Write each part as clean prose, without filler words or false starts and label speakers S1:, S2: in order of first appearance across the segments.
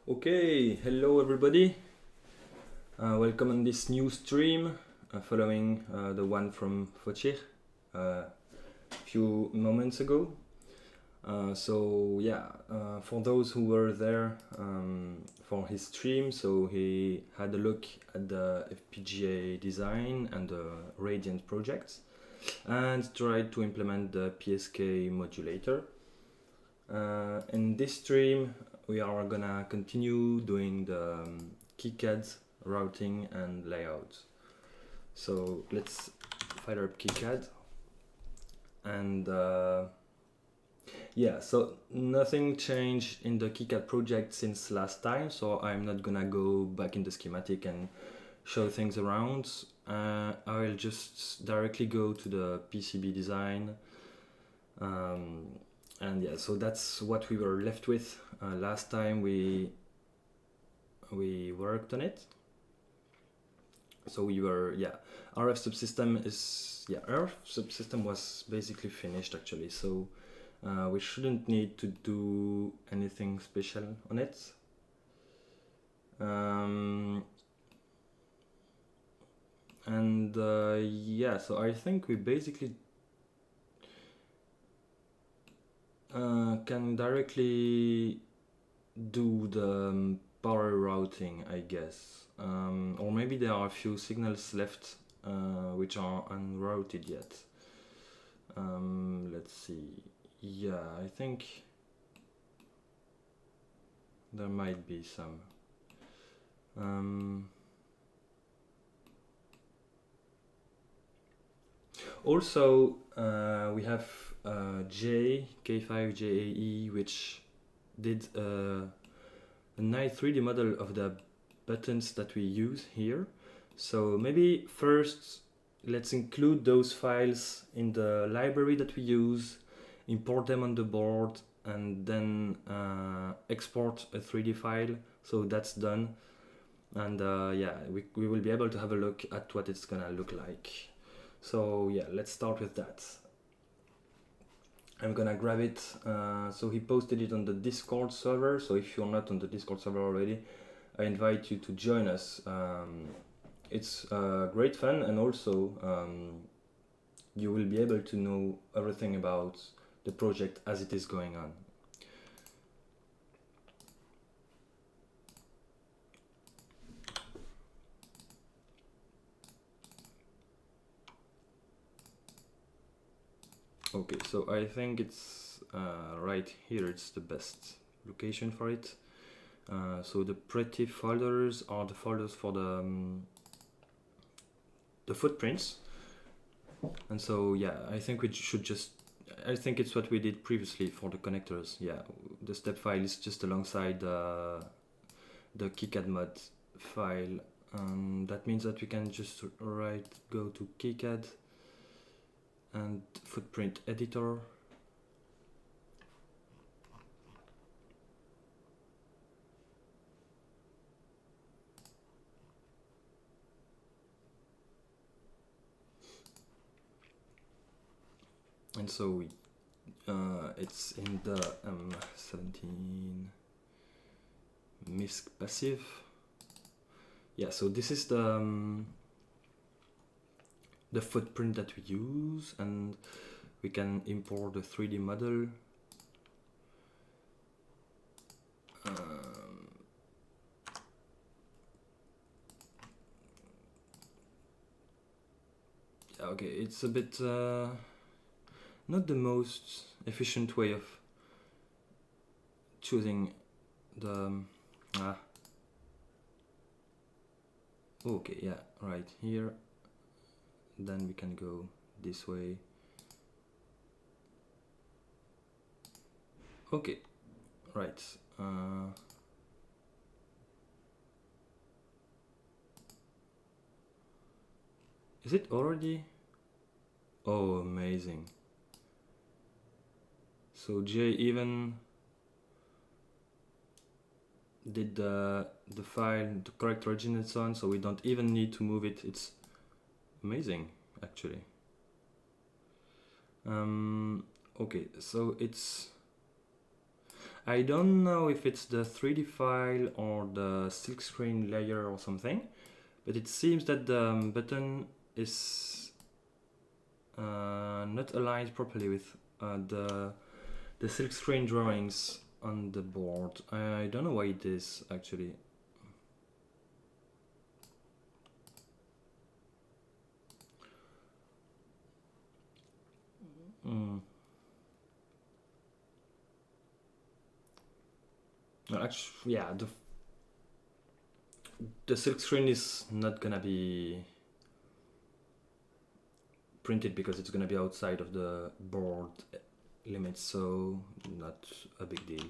S1: Okay, hello everybody. Welcome on this new stream following the one from Quatre a few moments ago. For those who were there for his stream, so he had a look at the FPGA design and the Radiant projects and tried to implement the PSK modulator. In this stream, we are gonna continue doing the KiCad routing and layout. So let's fire up KiCad. And yeah, so nothing changed in the KiCad project since last time, so I'm not gonna go back in the schematic and show things around. I'll just directly go to the PCB design. And yeah, so that's what we were left with last time we worked on it. So we were, yeah, RF subsystem was basically finished actually. So we shouldn't need to do anything special on it. Yeah, so I think we basically can directly do the power routing, I guess. Or maybe there are a few signals left which are unrouted yet. Let's see. Yeah, I think there might be some. Also, we have K5JAE, which did a nice 3D model of the buttons that we use here. So maybe first let's include those files in the library that we use, import them on the board, and then export a 3D file. So that's done. And yeah, we will be able to have a look at what it's gonna look like. So yeah, let's start with that. I'm gonna grab it. So he posted it on the Discord server. So if you're not on the Discord server already, I invite you to join us. It's great fun, and also you will be able to know everything about the project as it is going on. Okay, so I think it's right here, it's the best location for it. So the pretty folders are the folders for the footprints. And so yeah, I think we should just, I think it's what we did previously for the connectors. Yeah, the step file is just alongside the KiCad mod file. That means that we can just go to KiCad and footprint editor. And so we, it's in the 17 MISC passive. Yeah, so this is the footprint that we use, and we can import the 3D model. Okay, it's a bit not the most efficient way of choosing the okay, yeah, right here. Then we can go this way. Okay, right. Is it already? Oh, amazing. So Jay even did the file, the correct origin and so on, so we don't even need to move it. It's amazing, actually. Okay, so it's I don't know if it's the 3D file or the silkscreen layer or something, but it seems that the button is not aligned properly with the silkscreen drawings on the board. I don't know why it is actually. Actually, yeah, the silk screen is not gonna be printed because it's gonna be outside of the board limits, so not a big deal.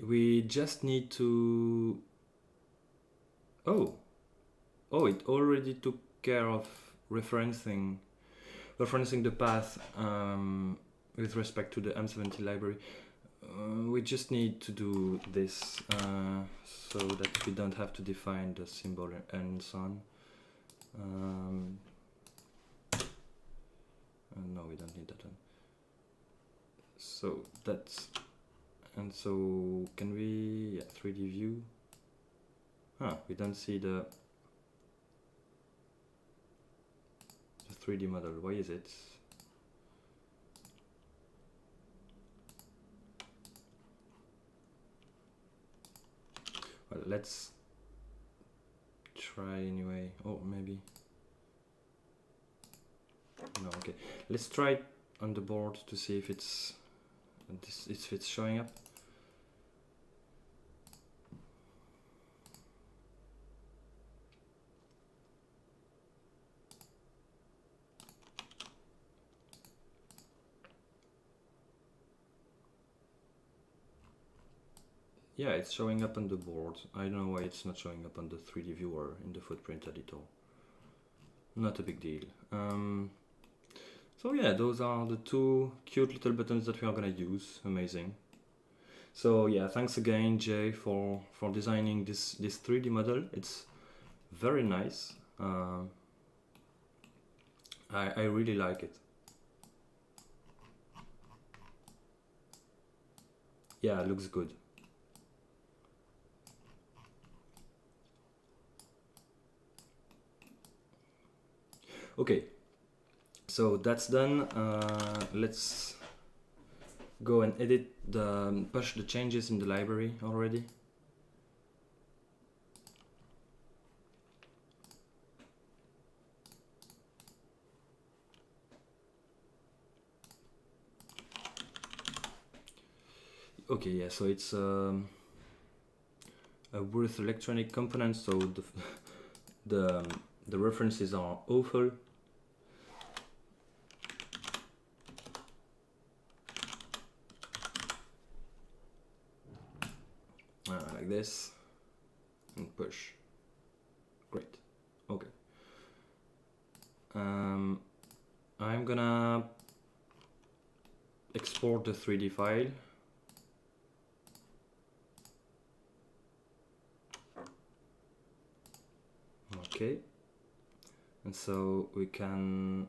S1: We just need to... Oh, it already took care of referencing the path with respect to the M70 library. We just need to do this so that we don't have to define the symbol and so on. No, we don't need that one. So that's... And so can we... Yeah, 3D view. We don't see the 3D model. Why is it? Well, let's try anyway. Oh, maybe. No, okay. Let's try it on the board to see if it's showing up. Yeah, it's showing up on the board. I don't know why it's not showing up on the 3D viewer in the footprint editor. Not a big deal. So yeah, those are the two cute little buttons that we are gonna use. Amazing. So yeah, thanks again, Jay, for designing this 3D model. It's very nice. I really like it. Yeah, it looks good. Okay, so that's done. Let's go and push the changes in the library already. Okay, yeah, so it's a worth electronic component, so the references are awful. Like this, and push. Great. Okay. I'm gonna export the 3D file. Okay. And so we can,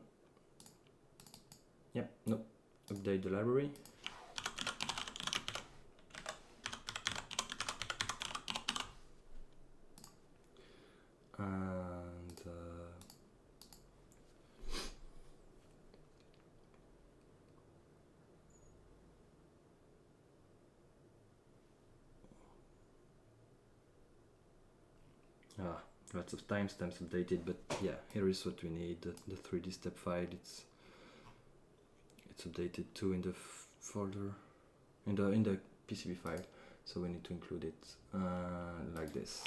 S1: update the library. And lots of timestamps updated, but yeah, here is what we need. The 3D step file. It's updated too in the folder, in the PCB file. So we need to include it like this.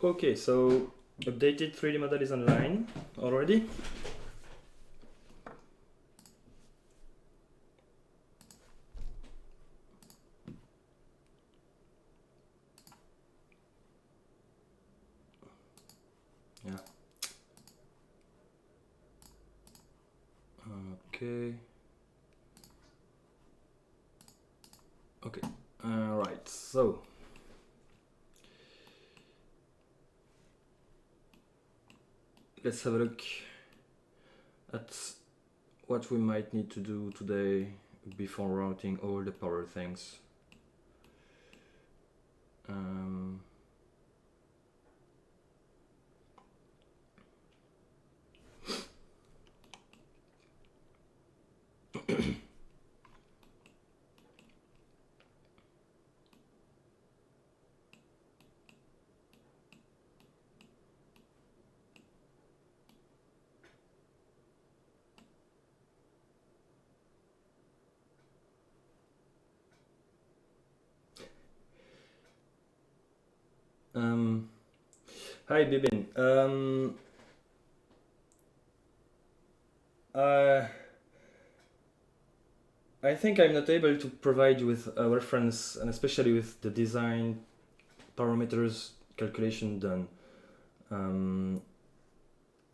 S1: Okay, so updated 3D model is online already. Yeah. Okay. Okay. Right. So let's have a look at what we might need to do today before routing all the power things. Hi Bibin. I think I'm not able to provide you with a reference, and especially with the design parameters calculation done.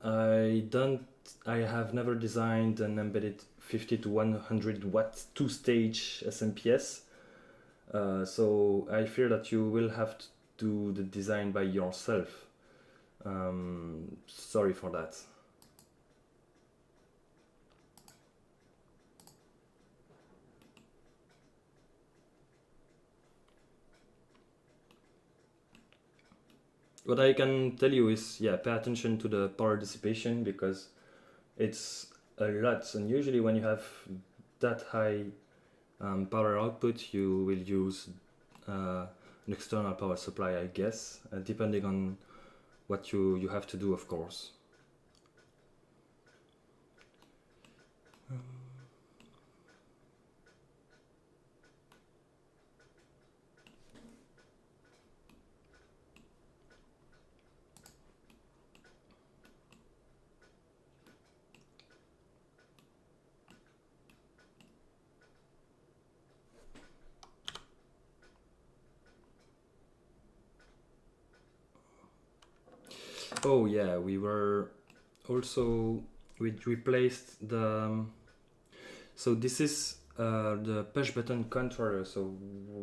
S1: I have never designed an embedded 50 to 100 watt two-stage SMPS, so I fear that you will have to do the design by yourself. Sorry for that. What I can tell you is, yeah, pay attention to the power dissipation, because it's a lot, and usually when you have that high power output, you will use an external power supply, I guess, depending on what you have to do, of course. Oh yeah, we replaced the so this is the push button controller. So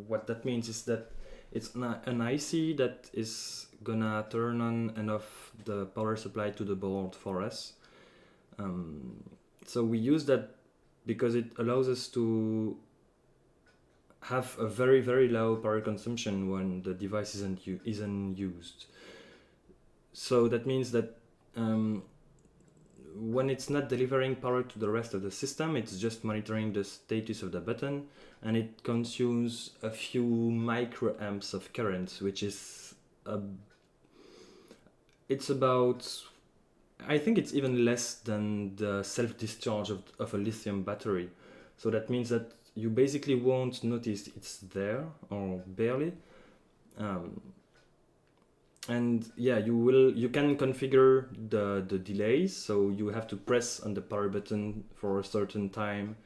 S1: what that means is that it's an IC that is gonna turn on and off the power supply to the board for us. So we use that because it allows us to have a very, very low power consumption when the device isn't used. So that means that when it's not delivering power to the rest of the system, it's just monitoring the status of the button, and it consumes a few microamps of current, which is it's about, I think it's even less than the self-discharge of a lithium battery. So that means that you basically won't notice it's there, or barely. And yeah, you can configure the delays, so you have to press on the power button for a certain time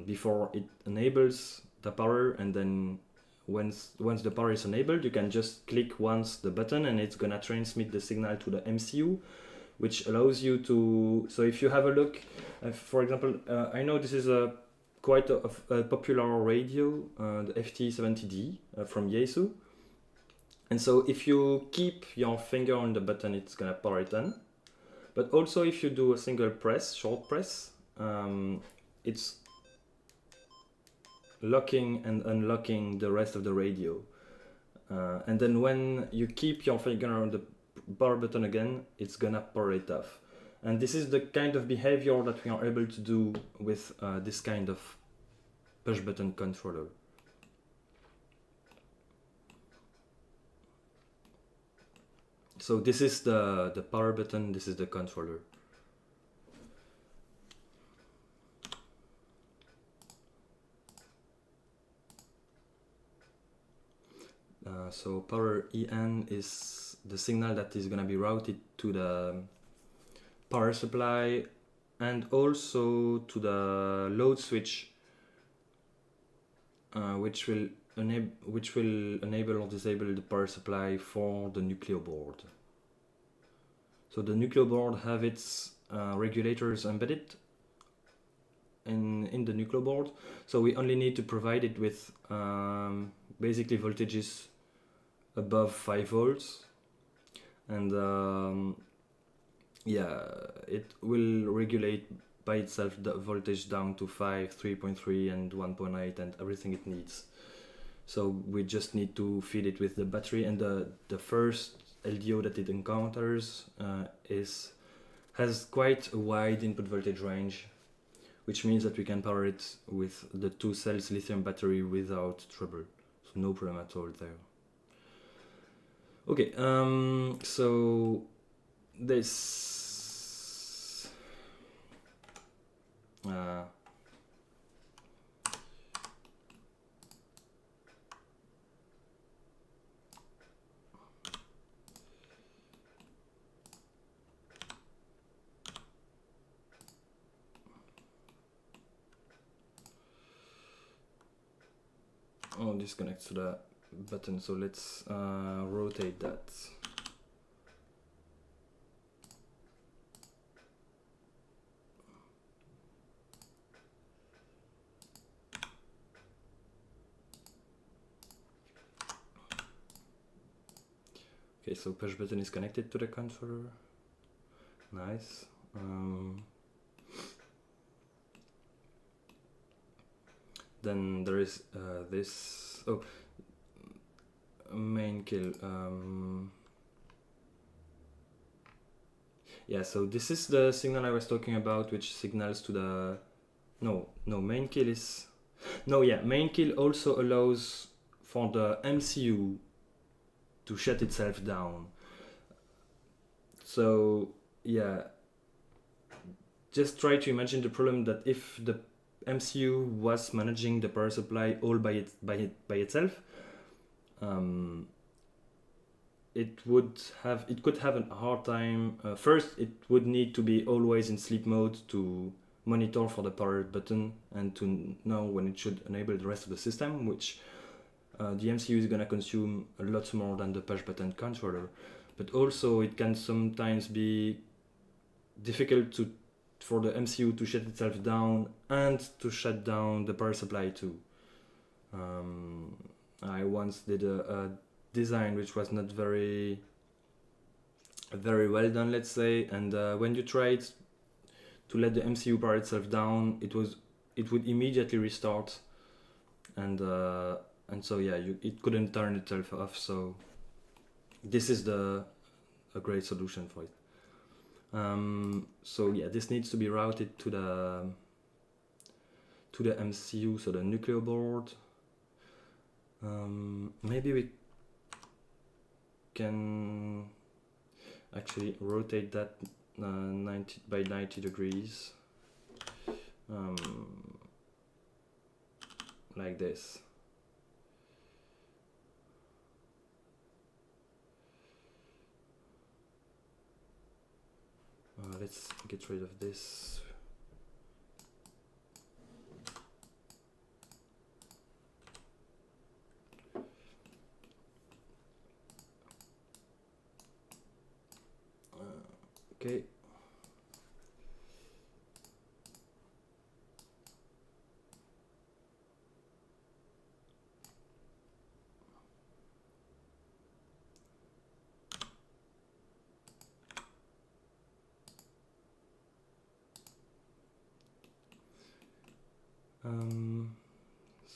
S1: before it enables the power, and then once the power is enabled, you can just click once the button and it's gonna transmit the signal to the MCU, which allows you to, so if you have a look, for example, I know this is quite a popular radio, the FT70D from Yaesu. And so if you keep your finger on the button, it's gonna power it on. But also if you do a single press, short press, it's locking and unlocking the rest of the radio. And then when you keep your finger on the power button again, it's gonna power it off. And this is the kind of behavior that we are able to do with this kind of push button controller. So this is the power button, this is the controller. So power EN is the signal that is going to be routed to the power supply and also to the load switch, which will enable or disable the power supply for the Nucleo board. So the Nucleo board have its regulators embedded in the Nucleo board. So we only need to provide it with basically voltages above 5 volts, and yeah, it will regulate by itself the voltage down to 5, 3.3 and 1.8 and everything it needs. So we just need to feed it with the battery, and the first LDO that it encounters has quite a wide input voltage range, which means that we can power it with the 2 cells lithium battery without trouble. So no problem at all there. Okay, so this this connects to the button, so let's rotate that. Okay, so push button is connected to the controller. Nice. Then there is this main kill. Yeah, so this is the signal I was talking about, which signals to the main kill is main kill also allows for the MCU to shut itself down. So yeah, just try to imagine the problem that if the MCU was managing the power supply all by itself, it could have a hard time. First, it would need to be always in sleep mode to monitor for the power button and to know when it should enable the rest of the system, which the MCU is gonna consume a lot more than the push button controller. But also it can sometimes be difficult for the MCU to shut itself down and to shut down the power supply too. I once did a design which was not very well done, let's say, and when you tried to let the MCU power itself down, it would immediately restart, and so yeah, it couldn't turn itself off. So this is a great solution for it. So yeah, this needs to be routed to the MCU, so the Nucleo board. Maybe we can actually rotate that 90 by 90 degrees, like this. Let's get rid of this. Okay.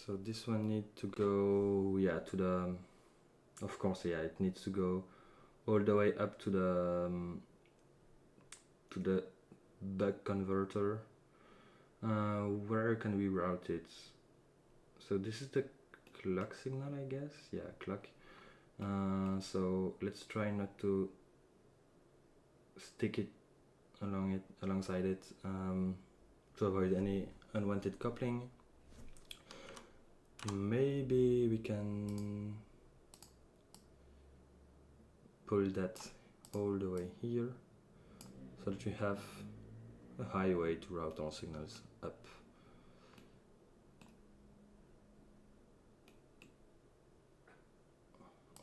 S1: So this one needs to go, to the, of course, it needs to go all the way up to the buck converter. Where can we route it? So this is the clock signal, I guess. Yeah, clock. So let's try not to stick it alongside it to avoid any unwanted coupling. Maybe we can pull that all the way here so that we have a highway to route our signals up.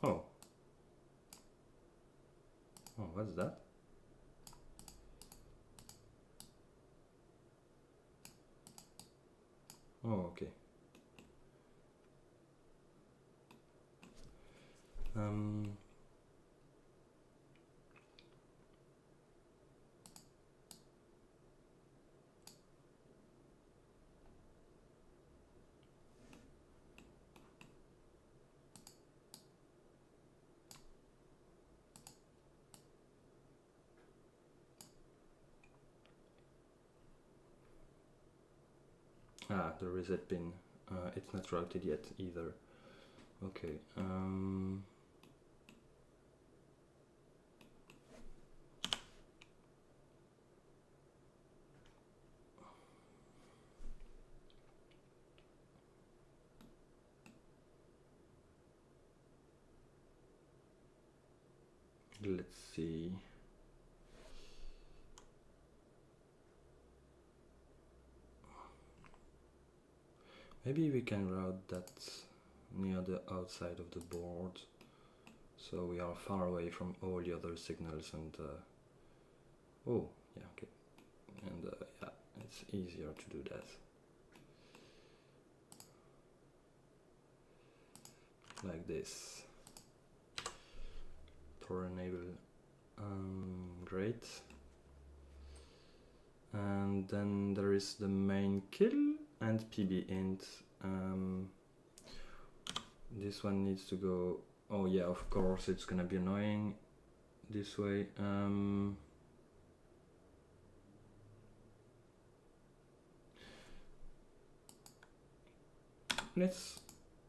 S1: Oh, what's that? Oh, okay. The reset pin. It's not routed yet either. Okay. Let's see. Maybe we can route that near the outside of the board, so we are far away from all the other signals. And oh, yeah, okay. And yeah, it's easier to do that. Like this. For enable, great. And then there is the main kill and PB int. This one needs to go. Oh yeah, of course it's gonna be annoying this way. Let's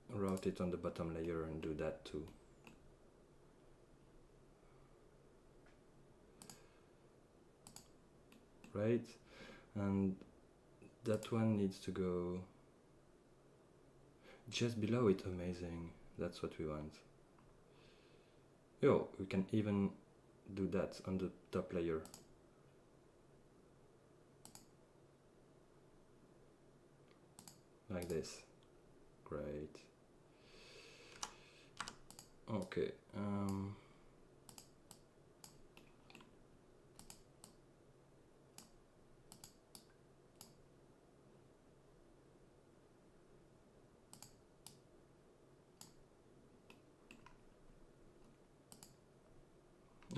S1: route it on the bottom layer and do that too. Right, and that one needs to go just below it. Amazing, that's what we want. Yo, we can even do that on the top layer. Like this. Great. Okay.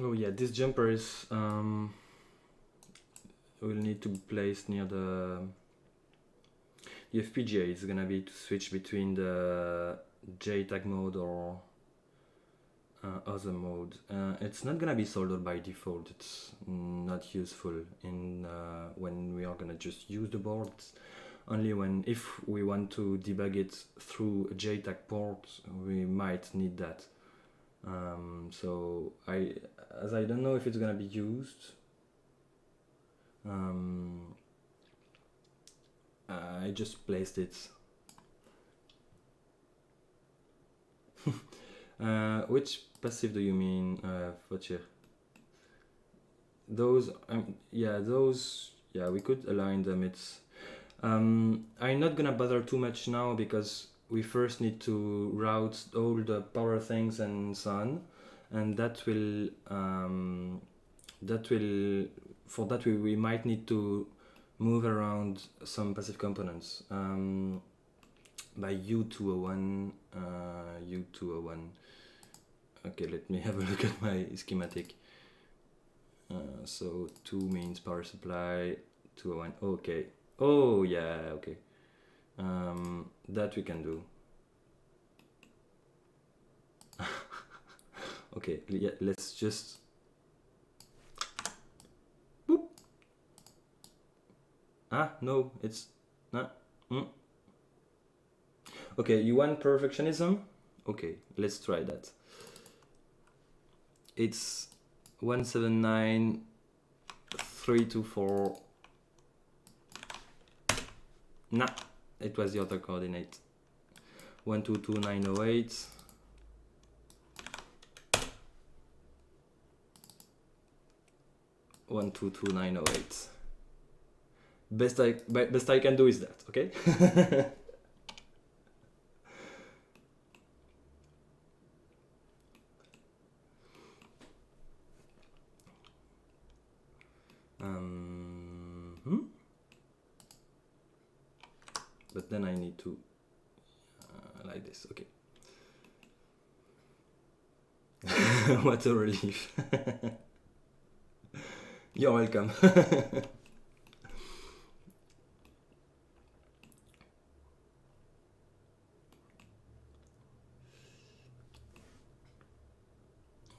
S1: Oh yeah, this jumper is will need to be placed near the FPGA. It's gonna be to switch between the JTAG mode or other mode. It's not gonna be soldered by default. It's not useful in when we are gonna just use the board. It's only when if we want to debug it through a JTAG port, we might need that. So as I don't know if it's gonna be used, I just placed it. Which passive do you mean, Fotier? Those, yeah, those, yeah, we could align them. It's, I'm not gonna bother too much now because we first need to route all the power things and so on, and that will, for that we might need to move around some passive components. By U201, U201. Okay, let me have a look at my schematic. So 2 means power supply, 201, okay. Oh yeah, okay. That we can do. Okay, yeah, let's just boop. No, it's not. Okay, you want perfectionism? Okay, let's try that. It's 179.324. Nah, it was the other coordinate. 122.908. .122.908. Best I can do is that, okay? but then I need to like this. Okay. What a relief. You're welcome.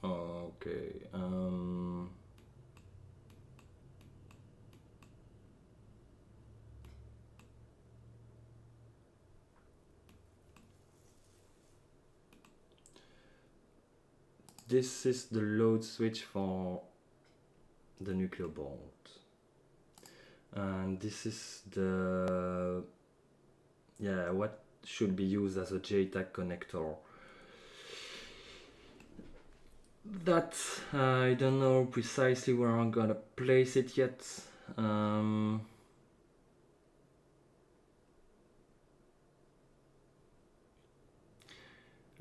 S1: Okay. This is the load switch for the nuclear board. And this is the, yeah, what should be used as a JTAG connector. That I don't know precisely where I'm gonna place it yet.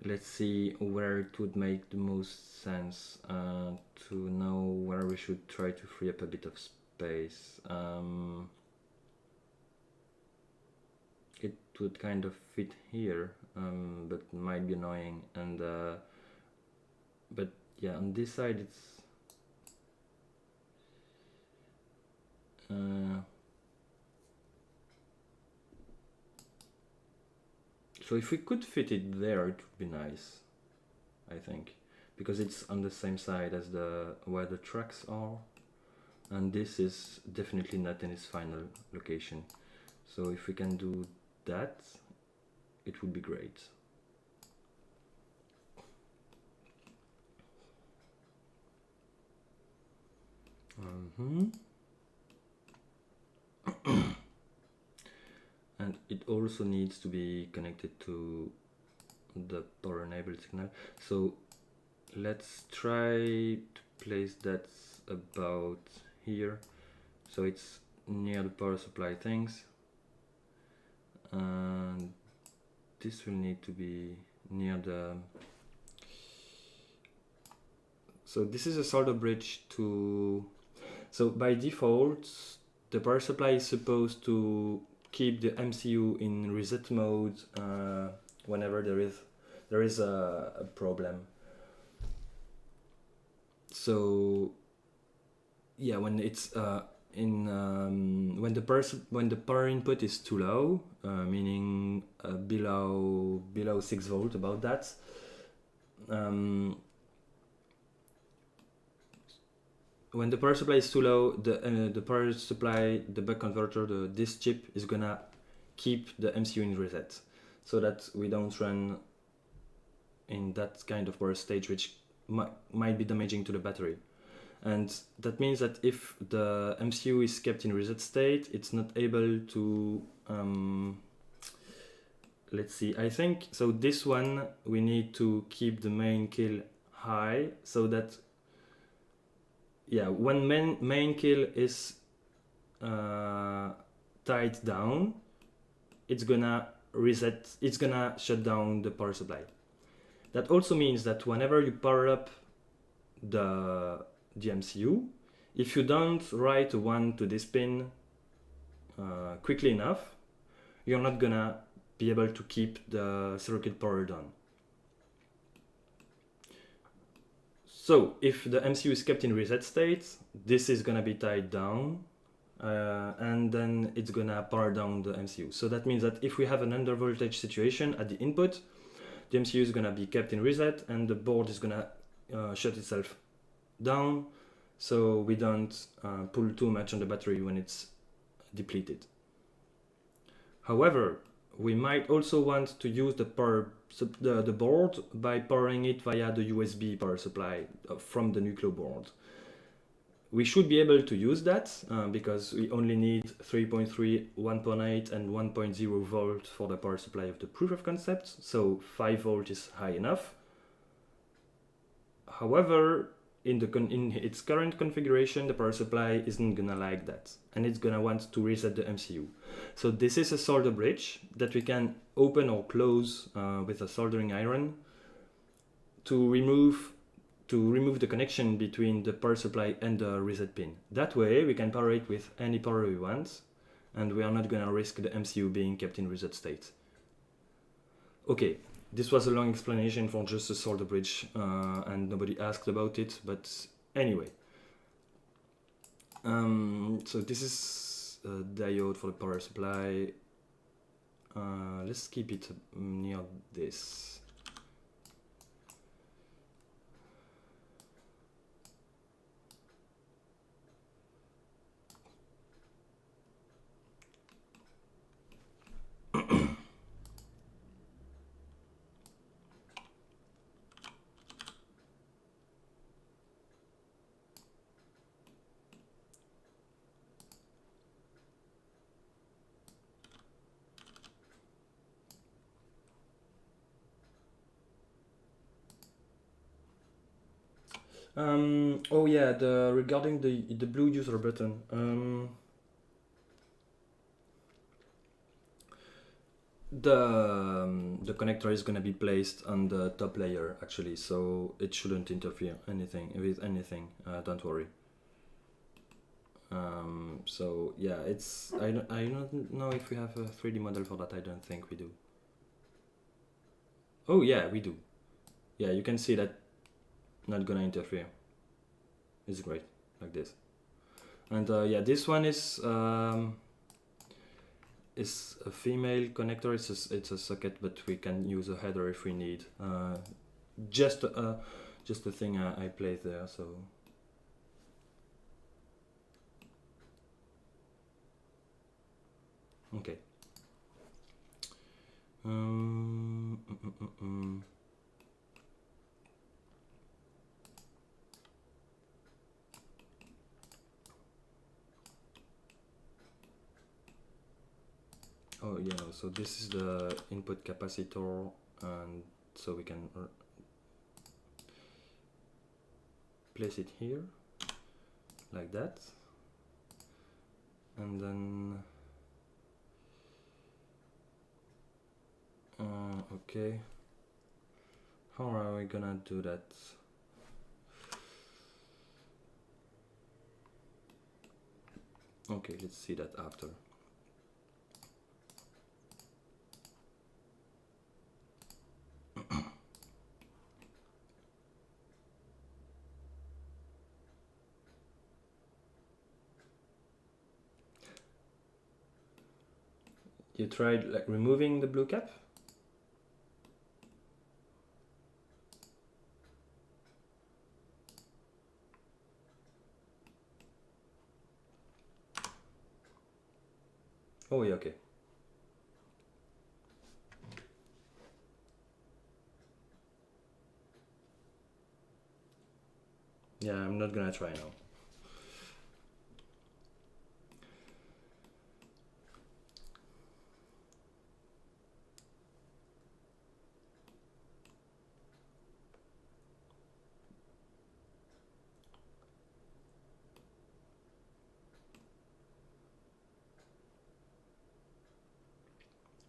S1: Let's see where it would make the most sense to know where we should try to free up a bit of space. It would kind of fit here, but might be annoying. And but yeah, on this side it's so if we could fit it there, it would be nice, I think, because it's on the same side as the where the tracks are, and this is definitely not in its final location. So if we can do that, it would be great. And it also needs to be connected to the power enabled signal. So let's try to place that about here, so it's near the power supply things, and this will need to be near the, so this is a solder bridge to, so by default the power supply is supposed to keep the MCU in reset mode whenever there is a problem. So yeah, when it's when the power input is too low, meaning below 6 volt, about that, when the power supply is too low, the power supply, the buck converter, this chip is gonna keep the MCU in reset, so that we don't run in that kind of power stage, which might be damaging to the battery. And that means that if the MCU is kept in reset state, it's not able to, let's see, I think, so this one, we need to keep the main kill high, so that, yeah, when main kill is tied down, it's gonna reset, it's gonna shut down the power supply. That also means that whenever you power up the MCU, if you don't write a 1 to this pin quickly enough, you're not gonna be able to keep the circuit powered on. So if the MCU is kept in reset state, this is gonna be tied down, and then it's gonna power down the MCU. So that means that if we have an under voltage situation at the input, the MCU is gonna be kept in reset and the board is gonna shut itself down, so we don't pull too much on the battery when it's depleted. However, we might also want to use the board by powering it via the USB power supply from the nuclear board. We should be able to use that because we only need 3.3, 1.8 and 1.0 volt for the power supply of the proof of concept, so 5 volt is high enough. However, in its current configuration, the power supply isn't gonna like that, and it's gonna want to reset the MCU. So this is a solder bridge that we can open or close with a soldering iron to remove the connection between the power supply and the reset pin. That way we can power it with any power we want, and we are not going to risk the MCU being kept in reset state. Okay, this was a long explanation for just a solder bridge, and nobody asked about it, but anyway. So this is a diode for the power supply. Let's keep it near this. Oh yeah, regarding the blue user button. The connector is gonna be placed on the top layer actually, so it shouldn't interfere with anything. Don't worry. So yeah, I don't know if we have a 3D model for that. I don't think we do. Oh yeah, we do. Yeah, you can see that. Not gonna interfere. It's great like this. And yeah, this one is a female connector. It's a socket, but we can use a header if we need. Just a thing I placed there. So okay. Oh yeah, so this is the input capacitor, and so we can place it here, like that, and then okay, how are we gonna do that? Okay, let's see that after. You tried like removing the blue cap? Oh yeah, okay. Yeah, I'm not gonna try now.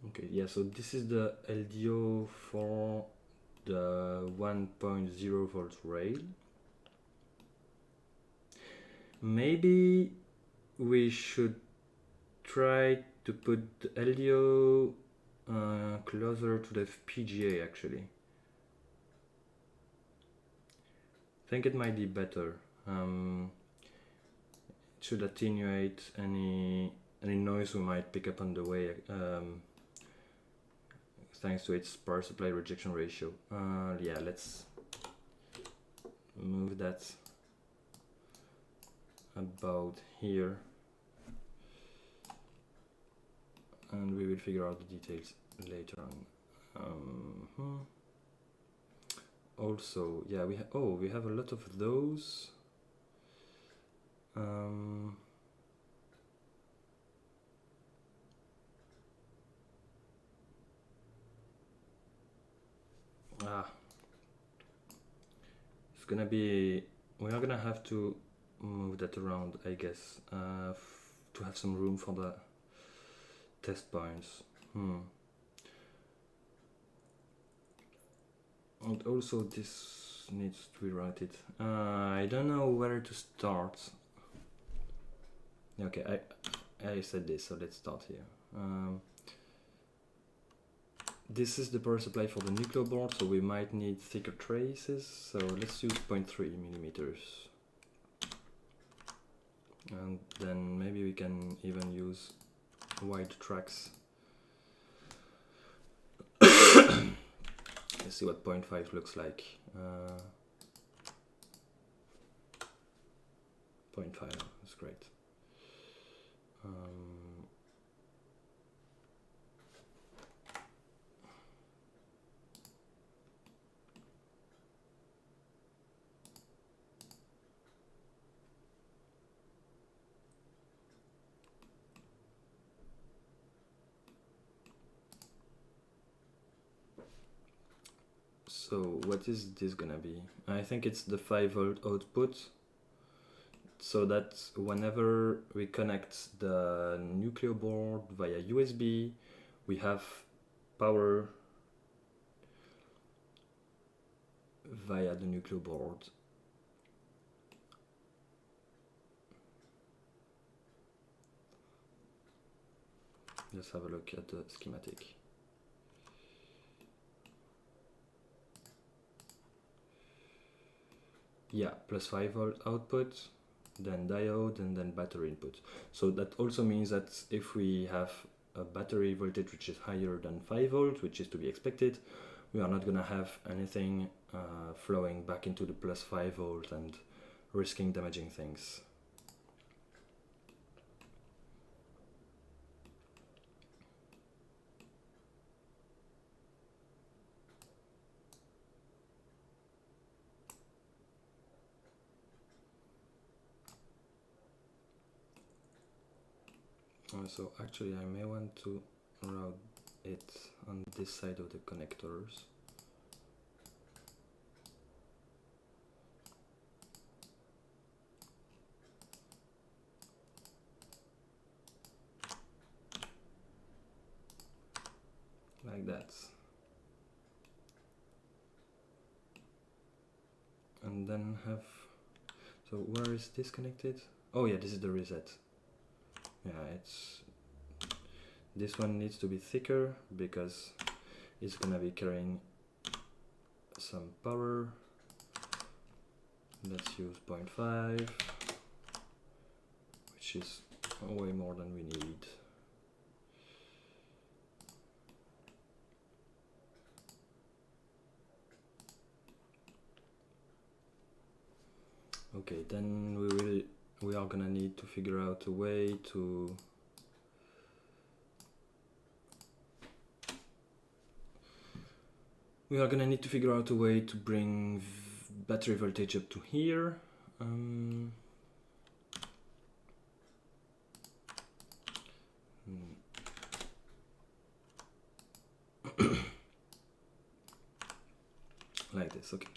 S1: Okay, yeah, so this is the LDO for the 1.0 volt rail. Maybe we should try to put the LDO closer to the FPGA actually. I think it might be better. It should attenuate any noise we might pick up on the way, thanks to its power supply rejection ratio. Yeah, let's move that about here, and we will figure out the details later on. Also, yeah, we have a lot of those. It's gonna be, we are gonna have to move that around, I guess, to have some room for the test points. And also this needs to be routed. I don't know where to start. Okay, I I said this, so let's start here. This is the power supply for the nuclear board, so we might need thicker traces. So let's use 0.3 millimeters. And then maybe we can even use wide tracks. Let's see what 0.5 looks like. 0.5, that's great. So what is this gonna be? I think it's the 5-volt output, so that whenever we connect the nuclear board via USB, we have power via the nuclear board. Let's have a look at the schematic. Yeah, plus 5-volt output, then diode, and then battery input. So that also means that if we have a battery voltage which is higher than 5-volt, which is to be expected, we are not going to have anything flowing back into the plus 5-volt and risking damaging things. So actually I may want to route it on this side of the connectors. Like that. And then have, so where is this connected? Oh yeah, this is the reset. Yeah, this one needs to be thicker because it's gonna be carrying some power. Let's use 0.5, which is way more than we need. Okay, then we are gonna need to figure out a way to bring battery voltage up to here. Like this, okay.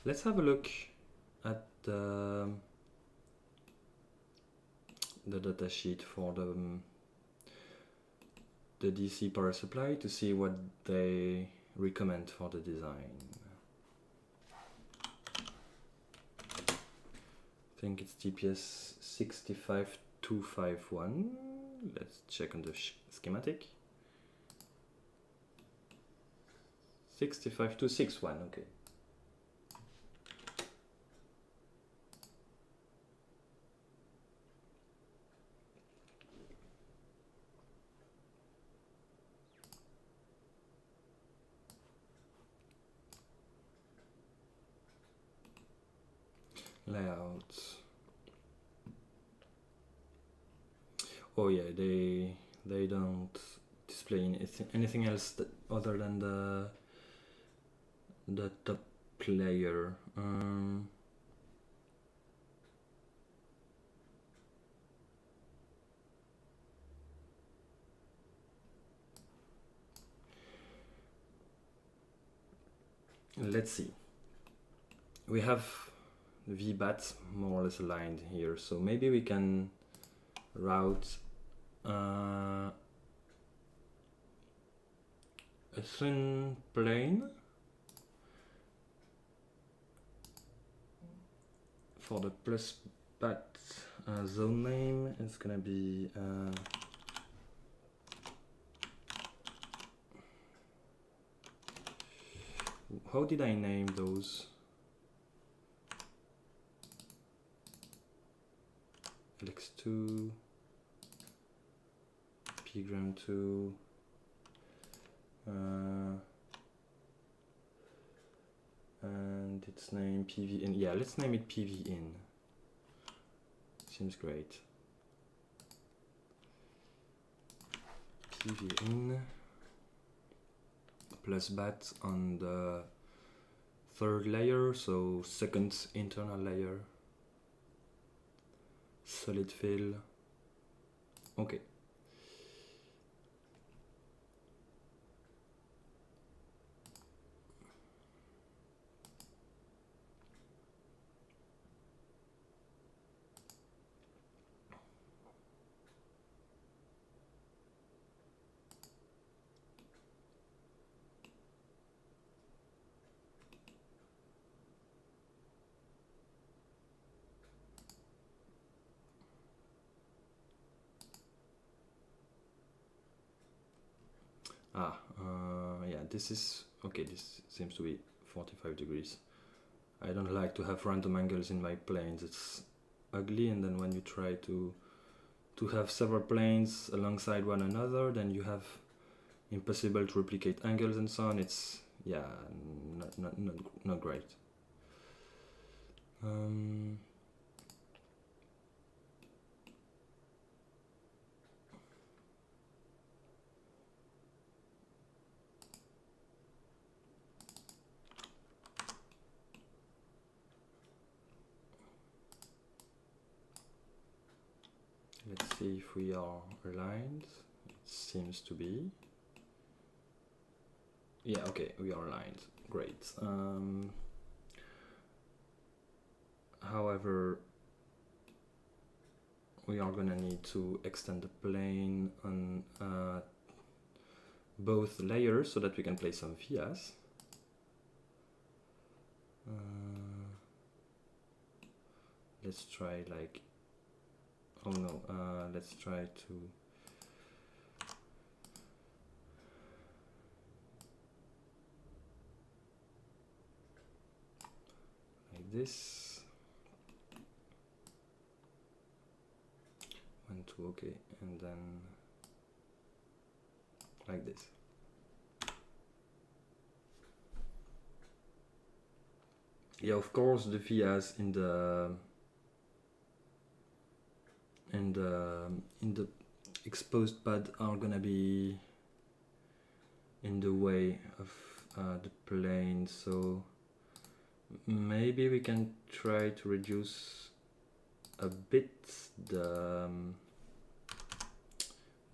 S1: Let's have a look at the data sheet for the DC power supply to see what they recommend for the design. I think it's TPS 65251. Let's check on the schematic. 65261, okay. Layout. Oh yeah, they don't display anything else other than the top layer. Let's see. We have VBAT more or less aligned here, so maybe we can route a thin plane for the plus bat zone name, it's gonna be how did I name those? LX2, pgram2, and its name PV in. Yeah, let's name it PV in. Seems great. PV in plus bat on the third layer, so second internal layer. Solid fill. Okay. Yeah, this is okay. This seems to be 45 degrees. I don't like to have random angles in my planes. It's ugly, and then when you try to have several planes alongside one another, then you have impossible to replicate angles and so on. It's, yeah, not great. Let's see if we are aligned. It seems to be. Yeah, okay, we are aligned. Great. However, we are gonna need to extend the plane on both layers so that we can place some vias. Let's try like, oh no, let's try to like this. 1, 2, okay, and then like this. Yeah, of course the vias in the exposed pad are gonna be in the way of the plane, so maybe we can try to reduce a bit the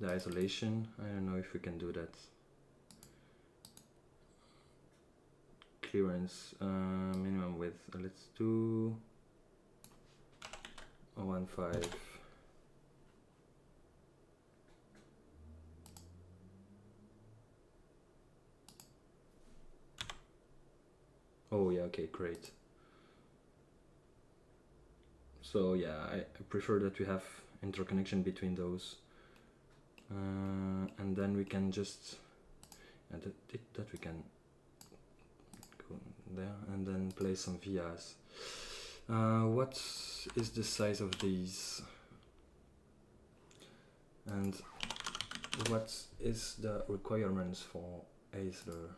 S1: isolation. I don't know if we can do that. Clearance minimum width, let's do 1.5. Oh yeah, okay, great. So yeah, I prefer that we have interconnection between those, and then we can just that we can go there and then place some vias. What is the size of these, and what is the requirements for Aisler?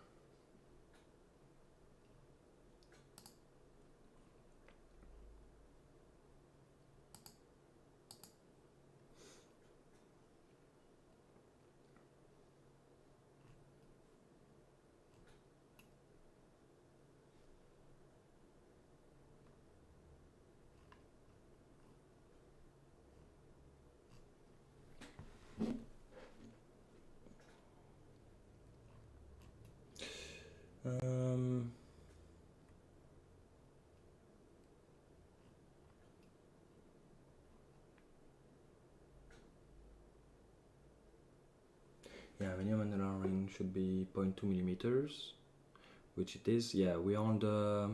S1: Yeah, minimum annular ring should be 0.2 millimeters, which it is. Yeah, we are on the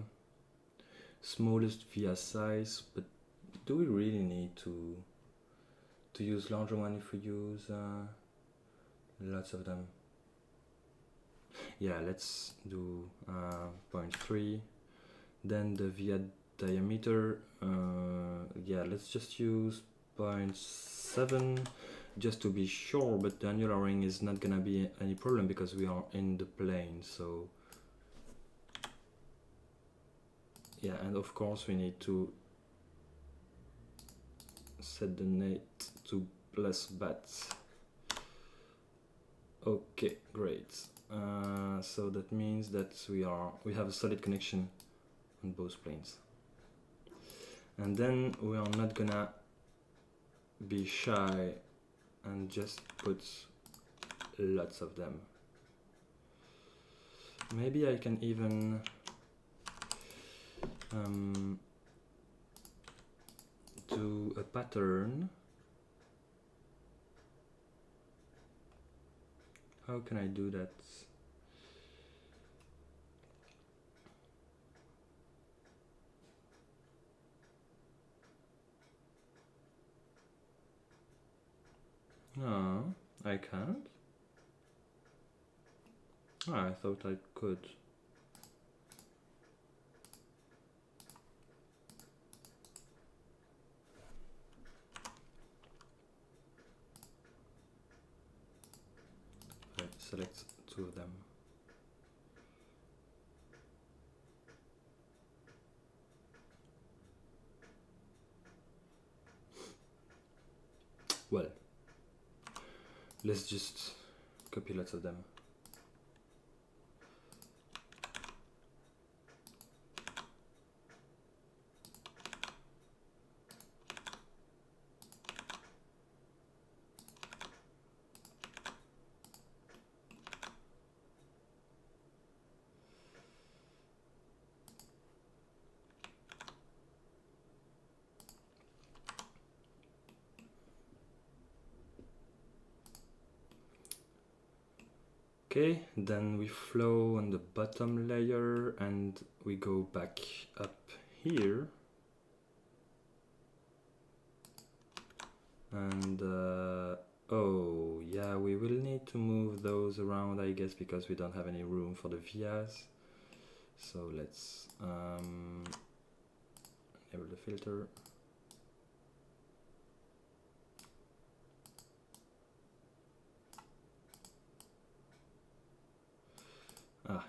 S1: smallest via size, but do we really need to use larger one if we use lots of them? Yeah, let's do 0.3. Then the via diameter, yeah, let's just use 0.7 just to be sure, but the annular ring is not gonna be any problem because we are in the plane. So yeah, and of course we need to set the net to plus bats. Okay, great. So that means that we have a solid connection on both planes. And then we are not gonna be shy and just put lots of them. Maybe I can even do a pattern. How can I do that? No, I can't. Oh, I thought I could. Right, select two of them. Well, let's just copy lots of them. Okay, then we flow on the bottom layer and we go back up here. And oh yeah, we will need to move those around, I guess, because we don't have any room for the vias. So let's enable the filter.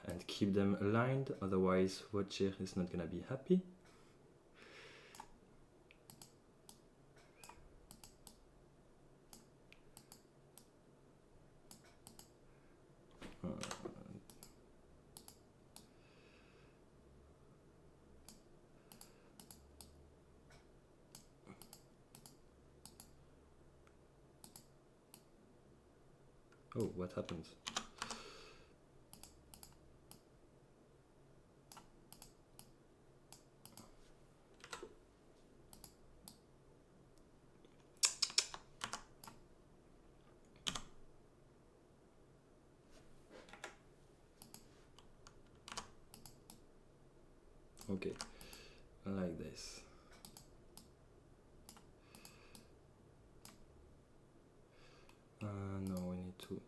S1: And keep them aligned, otherwise Watcher is not gonna be happy. Oh, what happened? Okay, like this. No, we need to.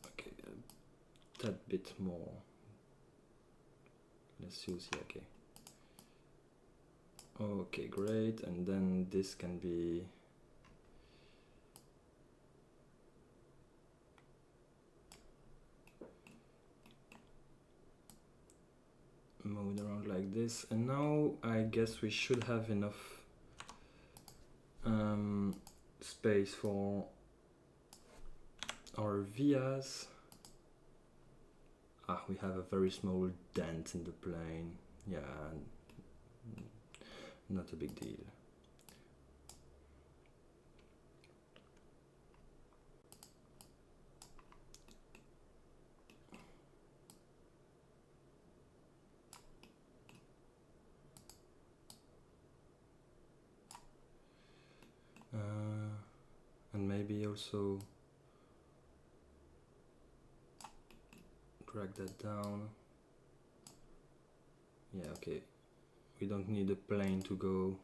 S1: Okay, a tad bit more. Let's use here, okay. Okay, great, and then this can be moved around like this, and now I guess we should have enough space for our vias. We have a very small dent in the plane. Yeah, not a big deal. And maybe also drag that down. Yeah, okay. We don't need a plane to go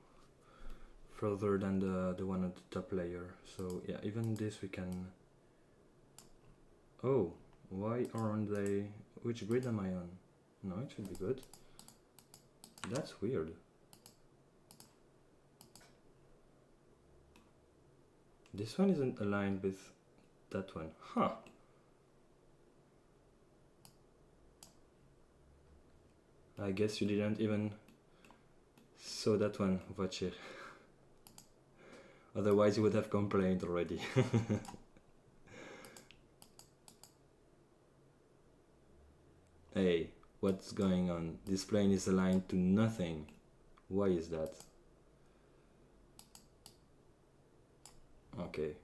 S1: further than the one at the top layer. So yeah, even this we can... Oh, why aren't they... Which grid am I on? No, it should be good. That's weird. This one isn't aligned with that one. Huh. I guess you didn't even saw that one, Quatre. Otherwise you would have complained already. Hey, what's going on? This plane is aligned to nothing. Why is that? Okay.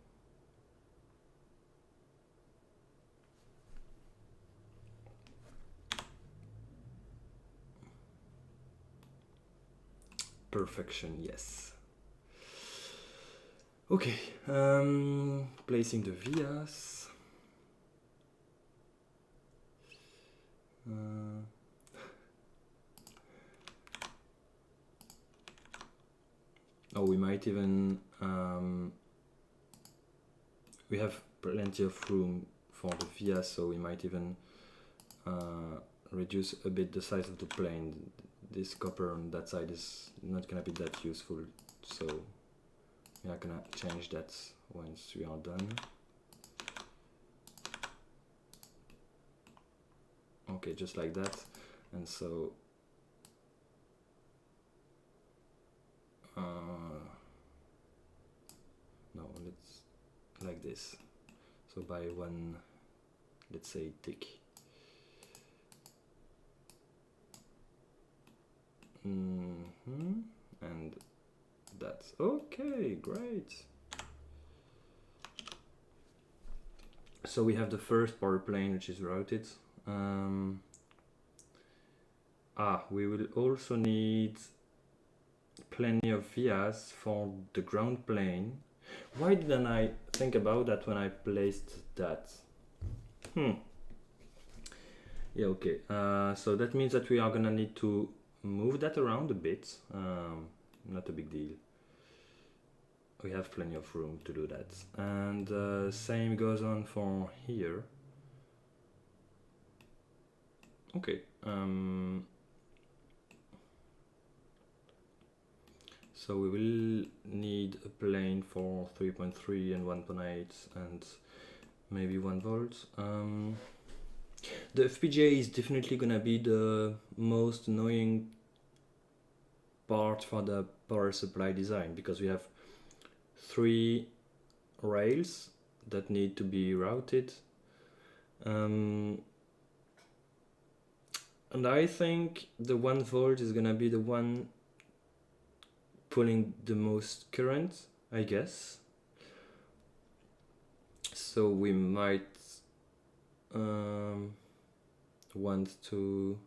S1: Perfection, yes. Okay, placing the vias. Oh, we might even we have plenty of room for the vias, so we might even reduce a bit the size of the plane. This copper on that side is not gonna be that useful, so we are gonna change that once we are done. Okay, just like that. And so no, let's like this. So by one, let's say tick. And that's okay, great. So we have the first power plane which is routed. We will also need plenty of vias for the ground plane. Why didn't I think about that when I placed that? Yeah, okay. So that means that we are gonna need to move that around a bit. Not a big deal. We have plenty of room to do that. And same goes on for here. Okay. So we will need a plane for 3.3 and 1.8 and maybe 1 volt. The FPGA is definitely gonna be the most annoying part for the power supply design, because we have 3 rails that need to be routed. And I think the 1 volt is gonna be the one pulling the most current, I guess. So we might want to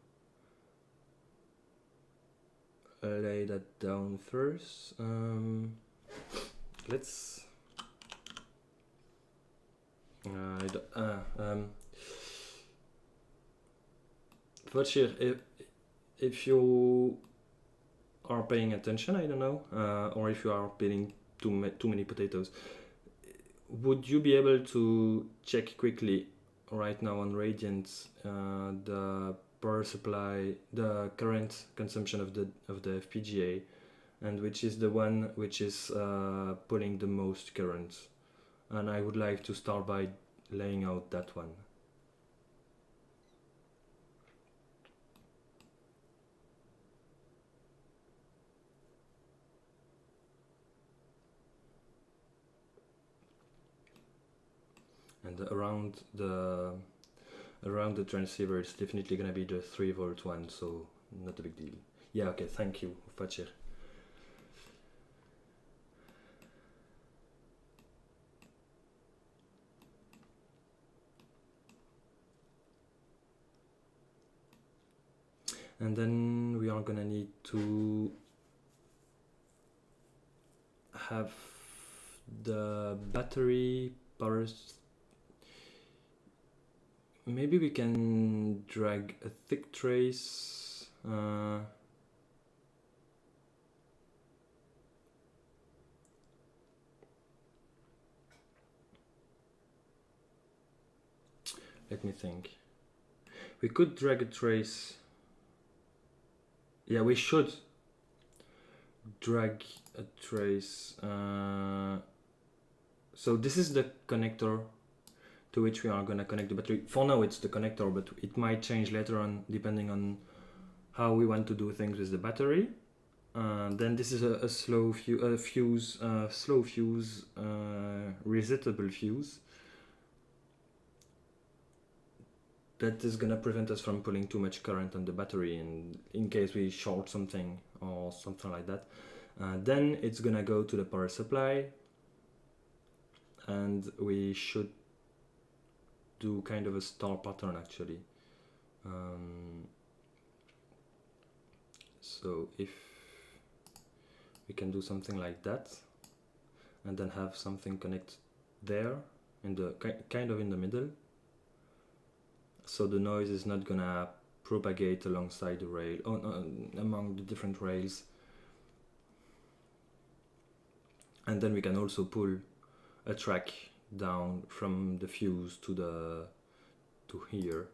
S1: lay that down first. Let's Votre, if you are paying attention, I don't know, or if you are peeling too many potatoes, would you be able to check quickly right now on Radiant the power supply, the current consumption of the FPGA, and which is the one which is pulling the most current? And I would like to start by laying out that one. And around the transceiver, it's definitely gonna be the 3 volt one, so not a big deal. Yeah, okay, thank you, Quatre. And then we are gonna need to have the battery power maybe we can drag a thick trace. Let me think. We could drag a trace. Yeah, we should drag a trace. So this is the connector to which we are going to connect the battery. For now it's the connector, but it might change later on depending on how we want to do things with the battery. Then this is a slow fuse, resettable fuse. That is gonna prevent us from pulling too much current on the battery in case we short something or something like that. Then it's gonna go to the power supply, and we should do kind of a star pattern actually. So if we can do something like that, and then have something connect there in the kind of in the middle, so the noise is not gonna propagate alongside the rail, among the different rails. And then we can also pull a track down from the fuse to here.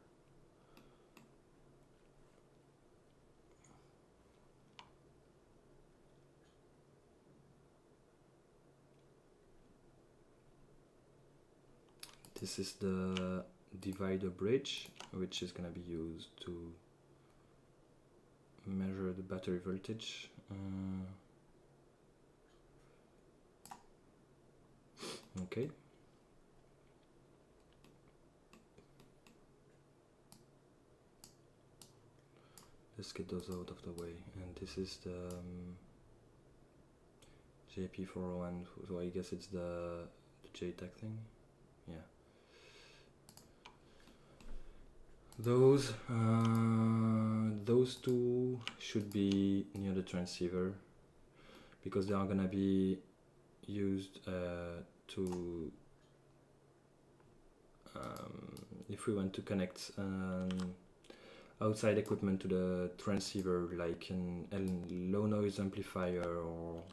S1: This is the divider bridge, which is going to be used to measure the battery voltage. Okay. Let's get those out of the way. And this is the JP401, so I guess it's the JTAG thing. Yeah. Those two should be near the transceiver because they are gonna be used to if we want to connect outside equipment to the transceiver, like a low noise amplifier or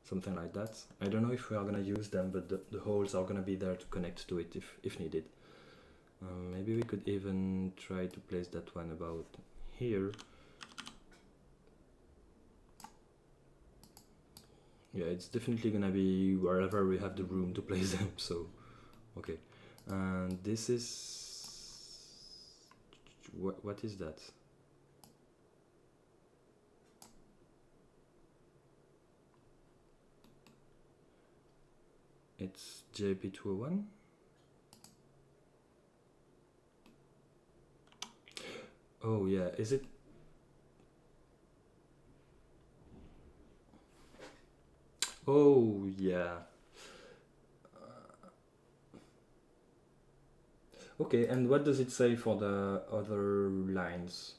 S1: something like that. I don't know if we are gonna use them, but the holes are gonna be there to connect to it if needed. Maybe we could even try to place that one about here. Yeah, it's definitely gonna be wherever we have the room to place them, so okay. And this is... what is that? It's JP201. Oh yeah, is it? Oh yeah. Okay, and what does it say for the other lines?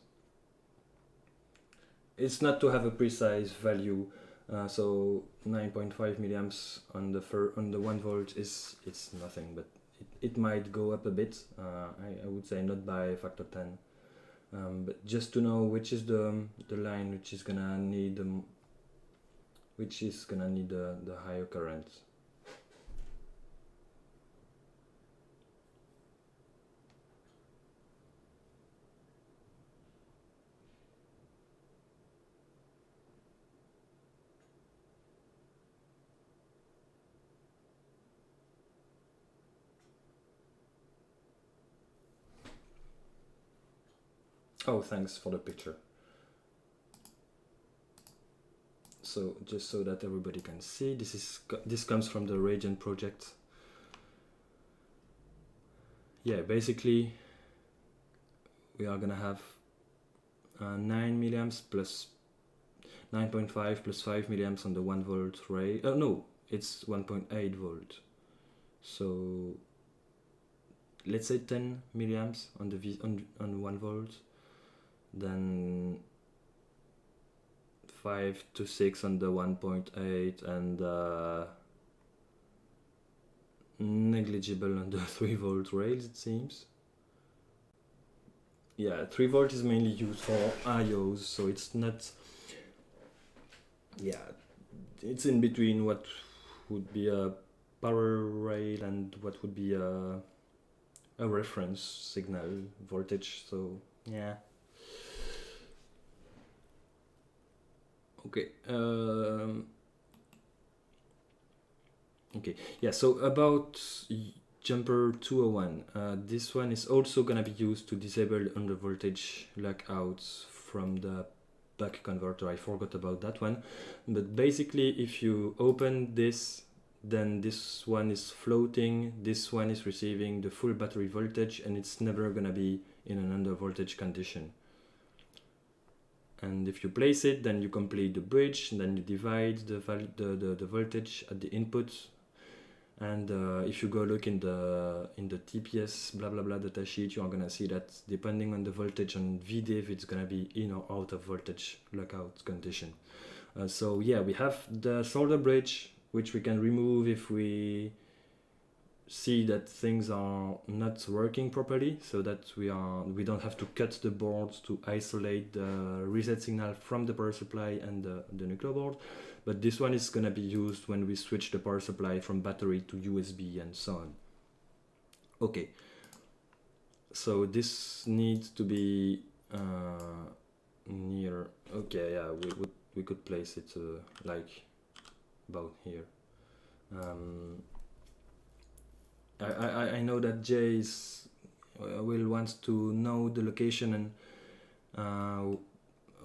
S1: It's not to have a precise value, so 9.5 milliamps on the 1 volt it's nothing, but it might go up a bit. I would say not by a factor 10. But just to know which is the line which is gonna need the higher current. Oh, thanks for the picture. So just so that everybody can see, this comes from the Radiant project. Yeah, basically we are gonna have 9 milliamps plus 9.5 plus 5 milliamps on the 1 volt rail. Oh no, it's 1.8 volt. So let's say 10 milliamps on the on 1 volt, then 5 to 6 on the 1.8, and negligible on the 3 volt rails, it seems. yeah, 3 volt is mainly used for IOs, so it's not, yeah, it's in between what would be a power rail and what would be a reference signal voltage, so yeah. Okay. Okay. Yeah. So about jumper 201, this one is also gonna be used to disable under voltage lockouts from the buck converter. I forgot about that one, but basically, if you open this, then this one is floating. This one is receiving the full battery voltage, and it's never gonna be in an under voltage condition. And if you place it, then you complete the bridge, and then you divide the voltage at the input. And if you go look in the TPS blah blah blah datasheet, you are gonna see that depending on the voltage on VDIV, it's gonna be in or out of voltage lockout condition. So yeah, we have the solder bridge, which we can remove if we see that things are not working properly, so that we don't have to cut the boards to isolate the reset signal from the power supply and the nuclear board. But this one is going to be used when we switch the power supply from battery to USB and so on. Okay, so this needs to be near. Okay, yeah, we could place it like about here. I know that Jay will want to know the location and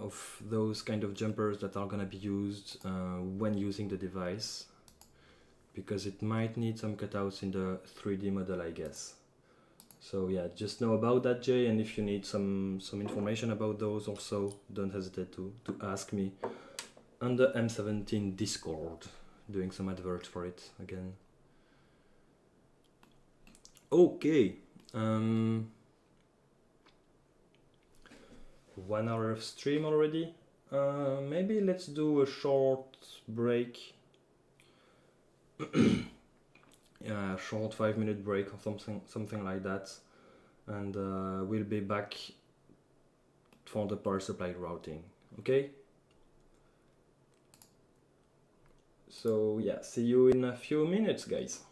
S1: of those kind of jumpers that are gonna be used when using the device, because it might need some cutouts in the 3D model, I guess. So yeah, just know about that, Jay, and if you need some information about those also, don't hesitate to ask me on the M17 Discord, doing some advert for it again. Okay. 1 hour of stream already. Maybe let's do a short break. Yeah, a short 5-minute break or something like that, and we'll be back for the power supply routing. Okay. So yeah, see you in a few minutes, guys.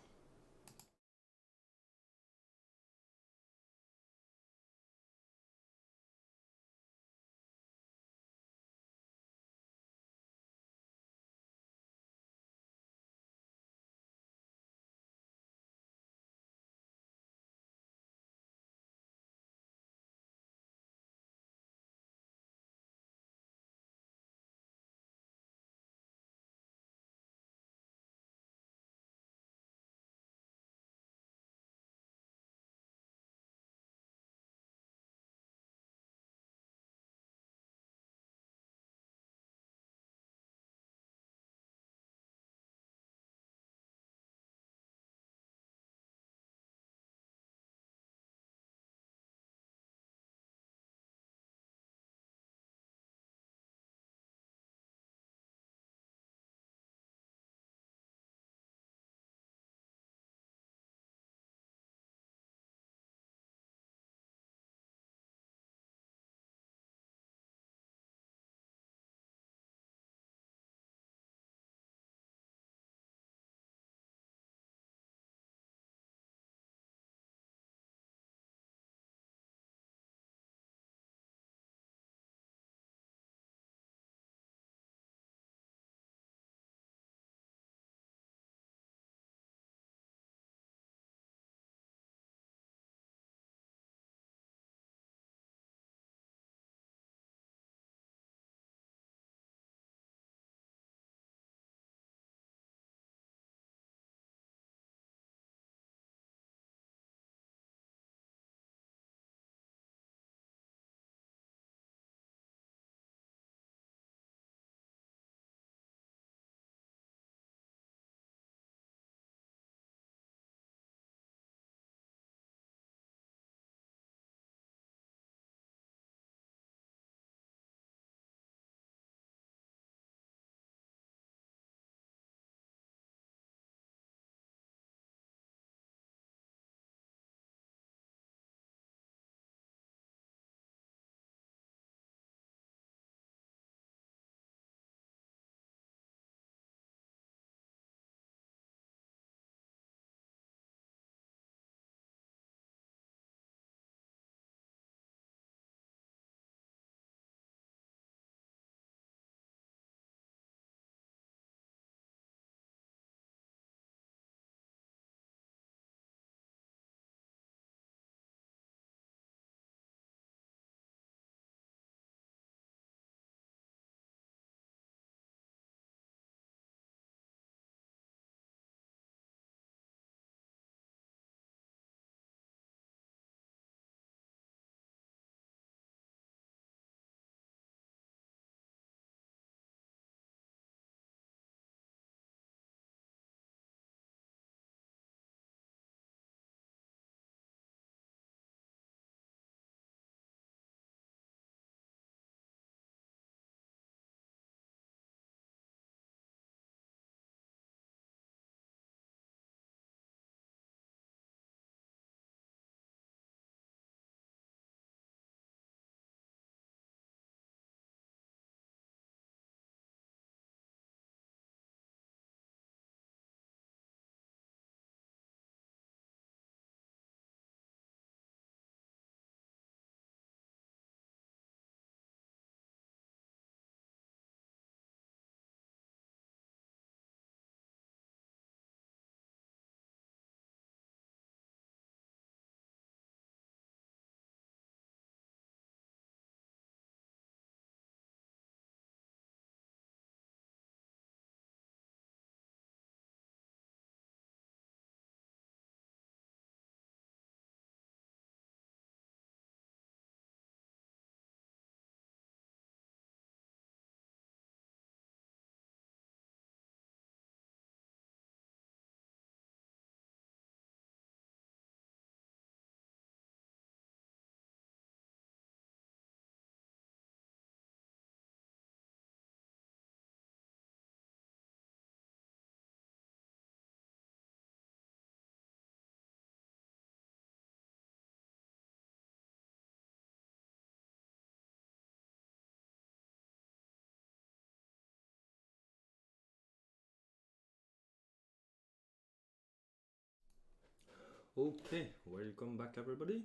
S1: Okay, welcome back everybody.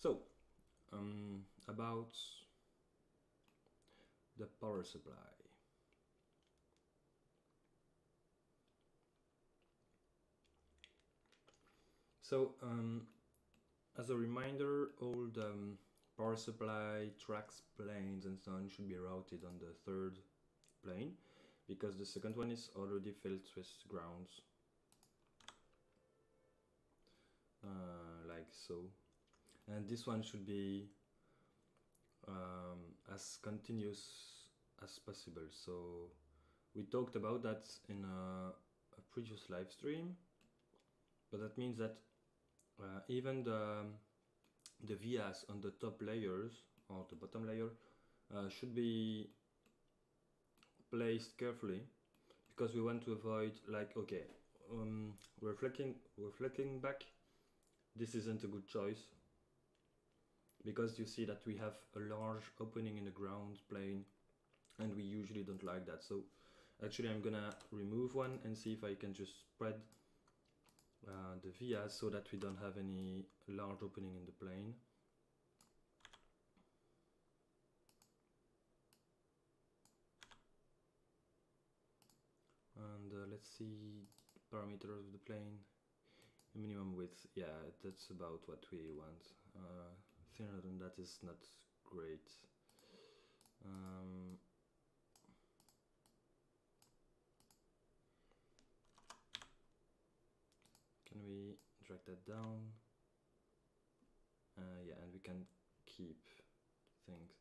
S1: So, about the power supply. So, as a reminder, all the power supply, tracks, planes and so on should be routed on the third plane, because the second one is already filled with grounds. Like so. And this one should be as continuous as possible. So we talked about that in a previous live stream, but that means that even the vias on the top layers or the bottom layer should be placed carefully, because we want to avoid, like, okay, reflecting back, this isn't a good choice, because you see that we have a large opening in the ground plane and we usually don't like that. So actually I'm gonna remove one and see if I can just spread the vias so that we don't have any large opening in the plane. And let's see parameters of the plane. Minimum width, yeah, that's about what we want. Thinner than that is not great. Can we drag that down? Yeah, and we can keep things.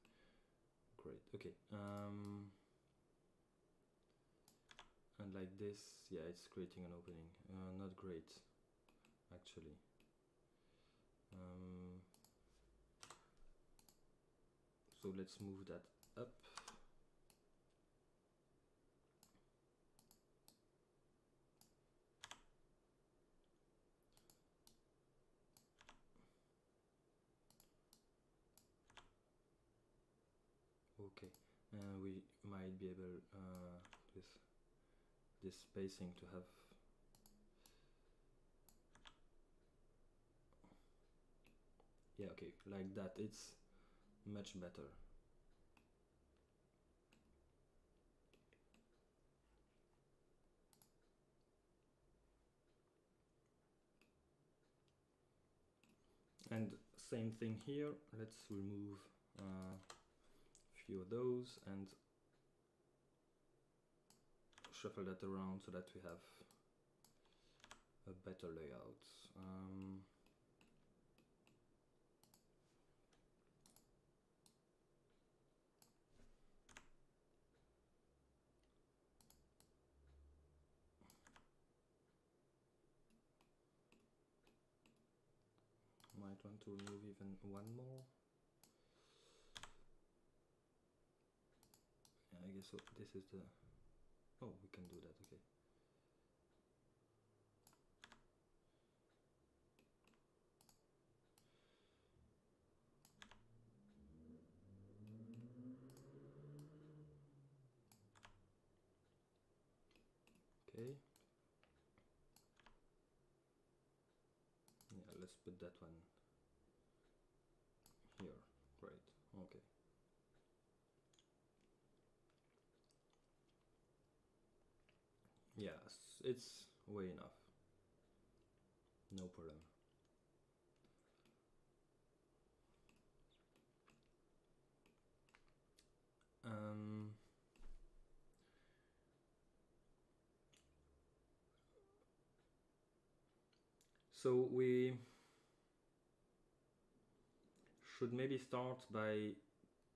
S1: Great, okay. And like this, yeah, it's creating an opening. Not great, actually. So let's move that up. Okay, we might be able with this spacing to have okay, like that, it's much better. And same thing here, let's remove a few of those and shuffle that around so that we have a better layout. Might want to remove even one more. Yeah, I guess so. This is the... Oh, we can do that, okay. Okay. Yeah, let's put that one here. Great. Okay. Yeah, it's way enough. No problem. So we should maybe start by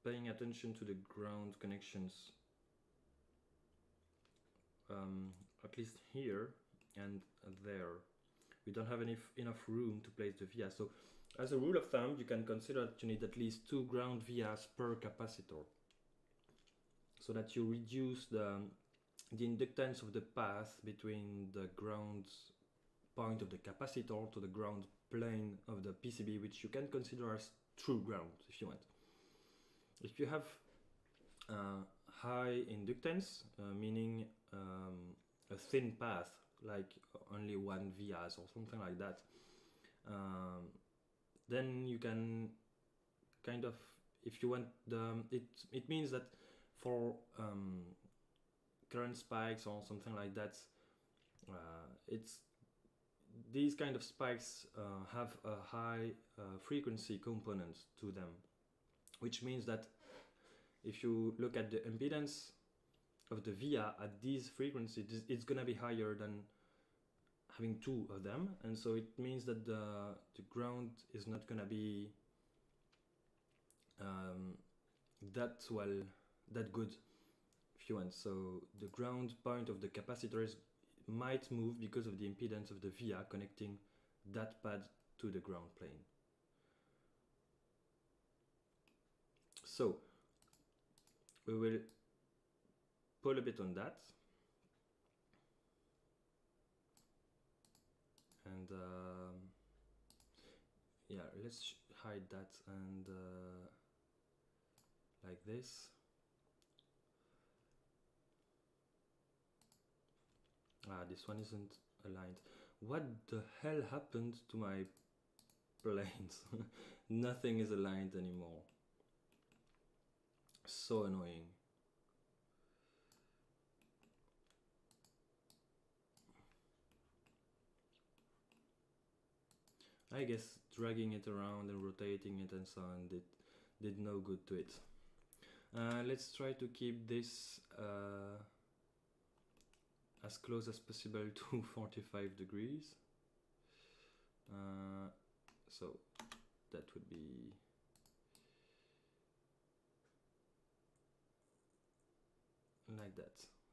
S1: paying attention to the ground connections, at least here and there. We don't have enough room to place the vias. So as a rule of thumb, you can consider that you need at least 2 ground vias per capacitor, so that you reduce the inductance of the path between the ground point of the capacitor to the ground plane of the PCB, which you can consider as true ground if you want. If you have high inductance, meaning a thin path, like only one vias or something like that, then you can kind of, if you want it means that for current spikes or something like that, it's these kind of spikes have a high frequency component to them, which means that if you look at the impedance of the via at these frequencies, it's gonna be higher than having two of them, and so it means that the ground is not gonna be that good, if you want. So the ground point of the capacitors might move because of the impedance of the via connecting that pad to the ground plane. So we will pull a bit on that, and yeah, let's hide that, and like this. This one isn't aligned. What the hell happened to my planes? Nothing is aligned anymore. So annoying. I guess dragging it around and rotating it and so on did no good to it. Let's try to keep this as close as possible to 45 degrees. So that would be like that.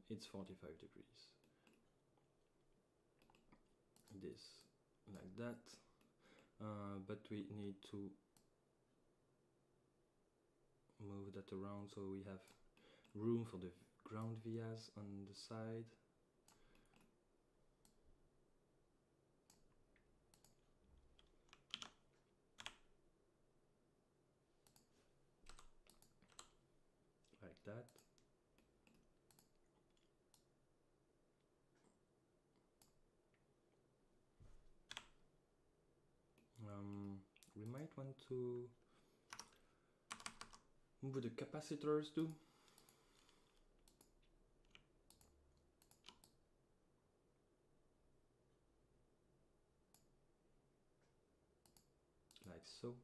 S1: It's 45 degrees. This like that. But we need to move that around so we have room for the ground vias on the side. Like that. We might want to move the capacitors too. Like so.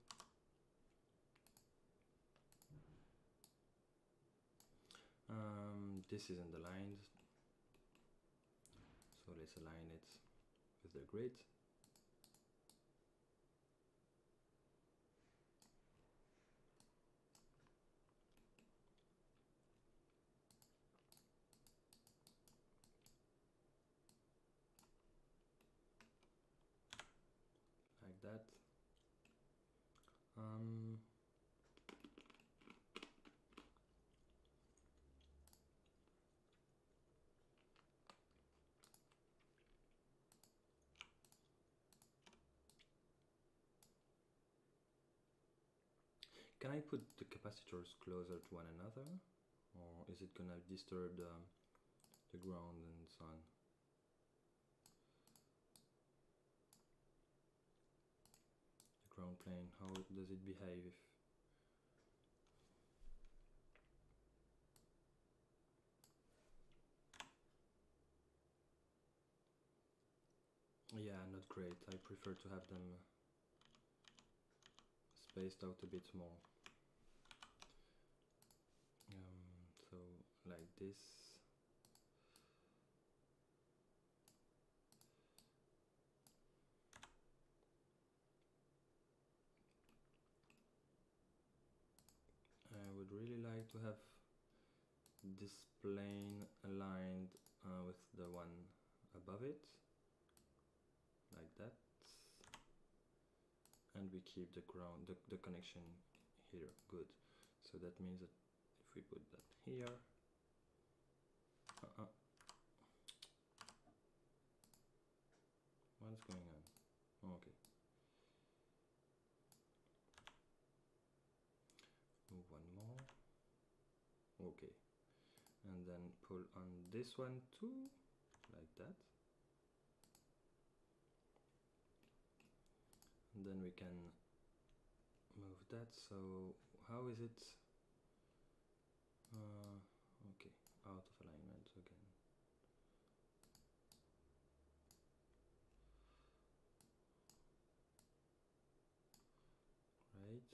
S1: This isn't aligned, so let's align it with the grid. Like that. Can I put the capacitors closer to one another, or is it gonna disturb the ground and so on? The ground plane, how does it behave? Yeah, not great. I prefer to have them spaced out a bit more. So like this. I would really like to have this plane aligned with the one above it, like that, and we keep the ground, the connection here, good. So that means that if we put that here, what's going on? Okay. Move one more. Okay. and then pull on this one too, like that. And then we can move that. So how is it? Okay, out of alignment again. Right.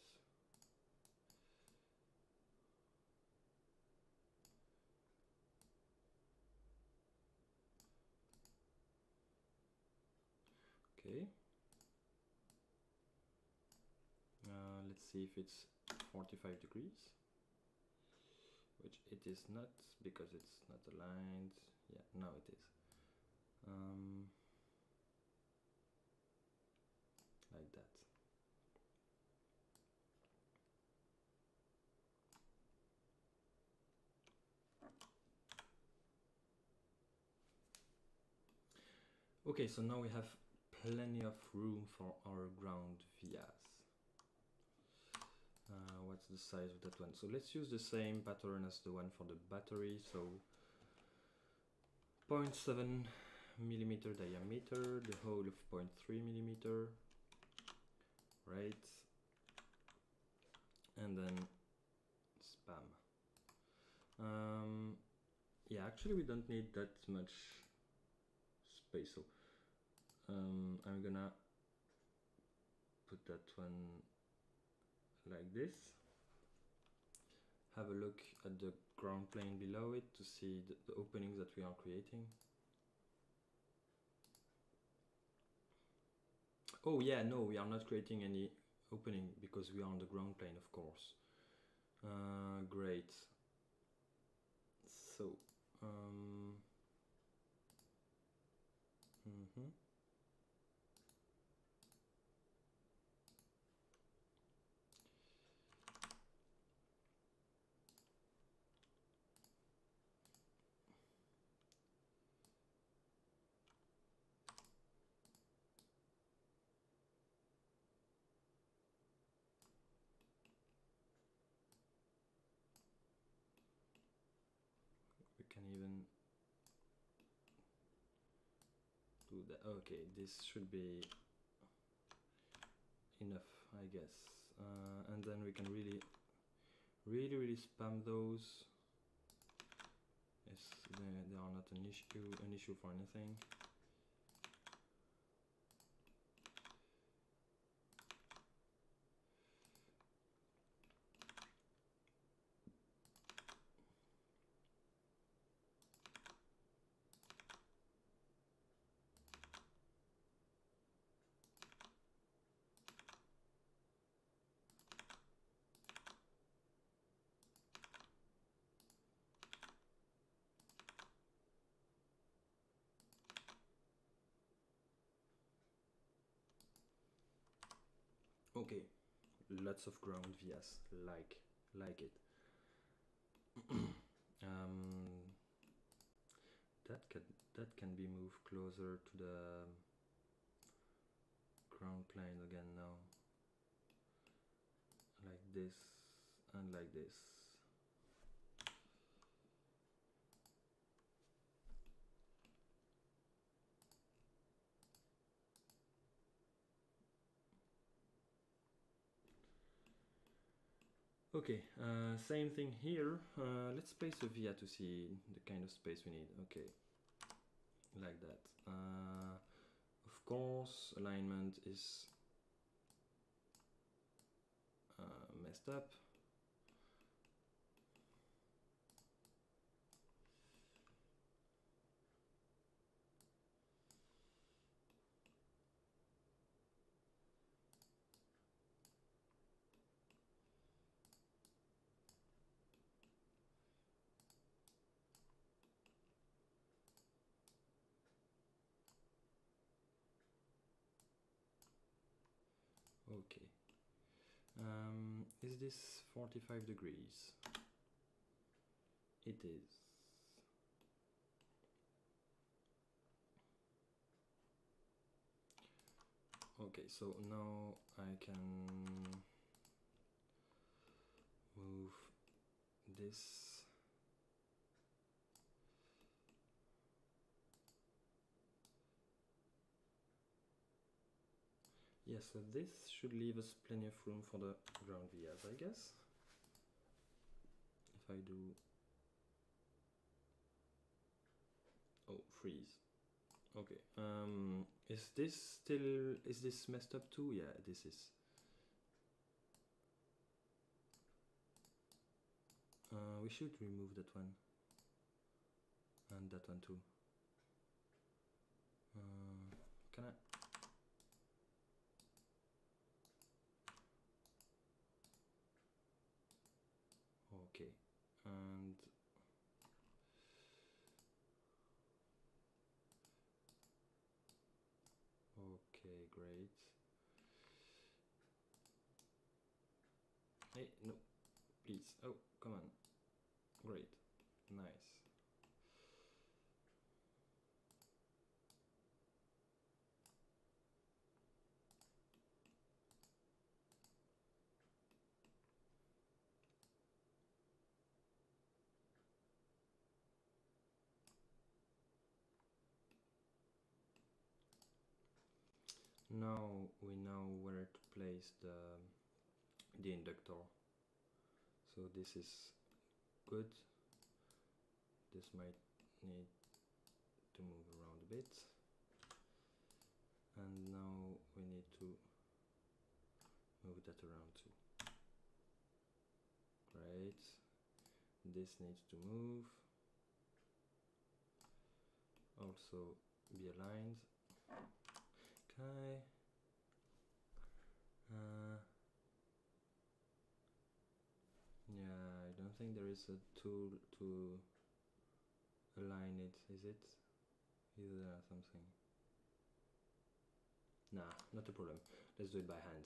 S1: Okay. Let's see if it's 45 degrees, which it is not because it's not aligned. Yeah, now it is. Like that. Okay, so now we have plenty of room for our ground vias. What's the size of that one? So let's use the same pattern as the one for the battery. So 0.7 millimeter diameter, the hole of 0.3 millimeter, right? And then spam. Yeah, actually we don't need that much space, so I'm gonna put that one like this. Have a look at the ground plane below it to see the openings that we are creating. Oh yeah, no, we are not creating any opening because we are on the ground plane, of course. Great. So, we can even do that. Okay, this should be enough, I guess. And then we can really spam those. Yes, they are not an issue for anything. Okay, lots of ground vias, like it. That can be moved closer to the ground plane again now, like this and like this. Okay, same thing here. Let's place a via to see the kind of space we need. Okay, like that. Of course, alignment is messed up. Okay. Is this 45 degrees? It is. Okay, so now I can move this Yeah, so this should leave us plenty of room for the ground vias, I guess. If I do... Oh, freeze. Okay. Is this messed up too? Yeah, this is. We should remove that one. And that one too. Can I? Okay. And okay, great. Hey, no, please. Oh, come on. Great. Nice. Now we know where to place the inductor. So this is good. This might need to move around a bit. And now we need to move that around too. Great. This needs to move. Also be aligned. Okay. Yeah, I don't think there is a tool to align it, is it? Is there something? Nah, not a problem. Let's do it by hand.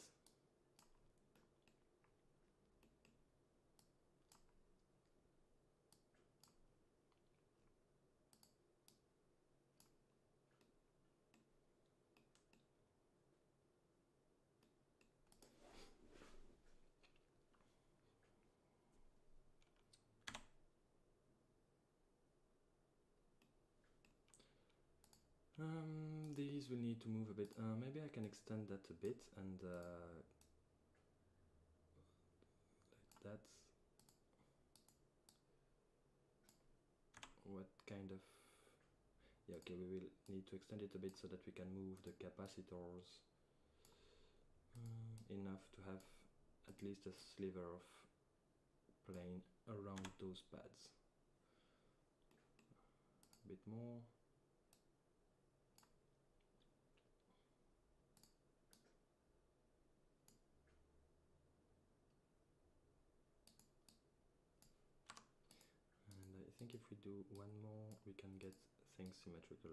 S1: These will need to move a bit. Maybe I can extend that a bit and like that. What kind of... Yeah, okay, we will need to extend it a bit so that we can move the capacitors enough to have at least a sliver of plane around those pads. A bit more. And I think if we do one more, we can get things symmetrical.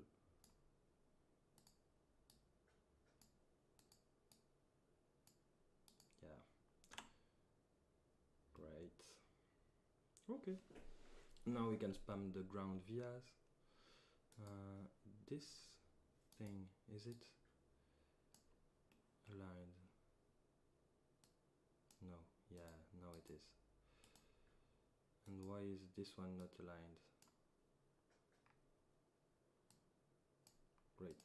S1: Yeah. Great. Okay. Now we can spam the ground vias. This thing, is it aligned? No. Yeah, now it is. And why is this one not aligned? Great.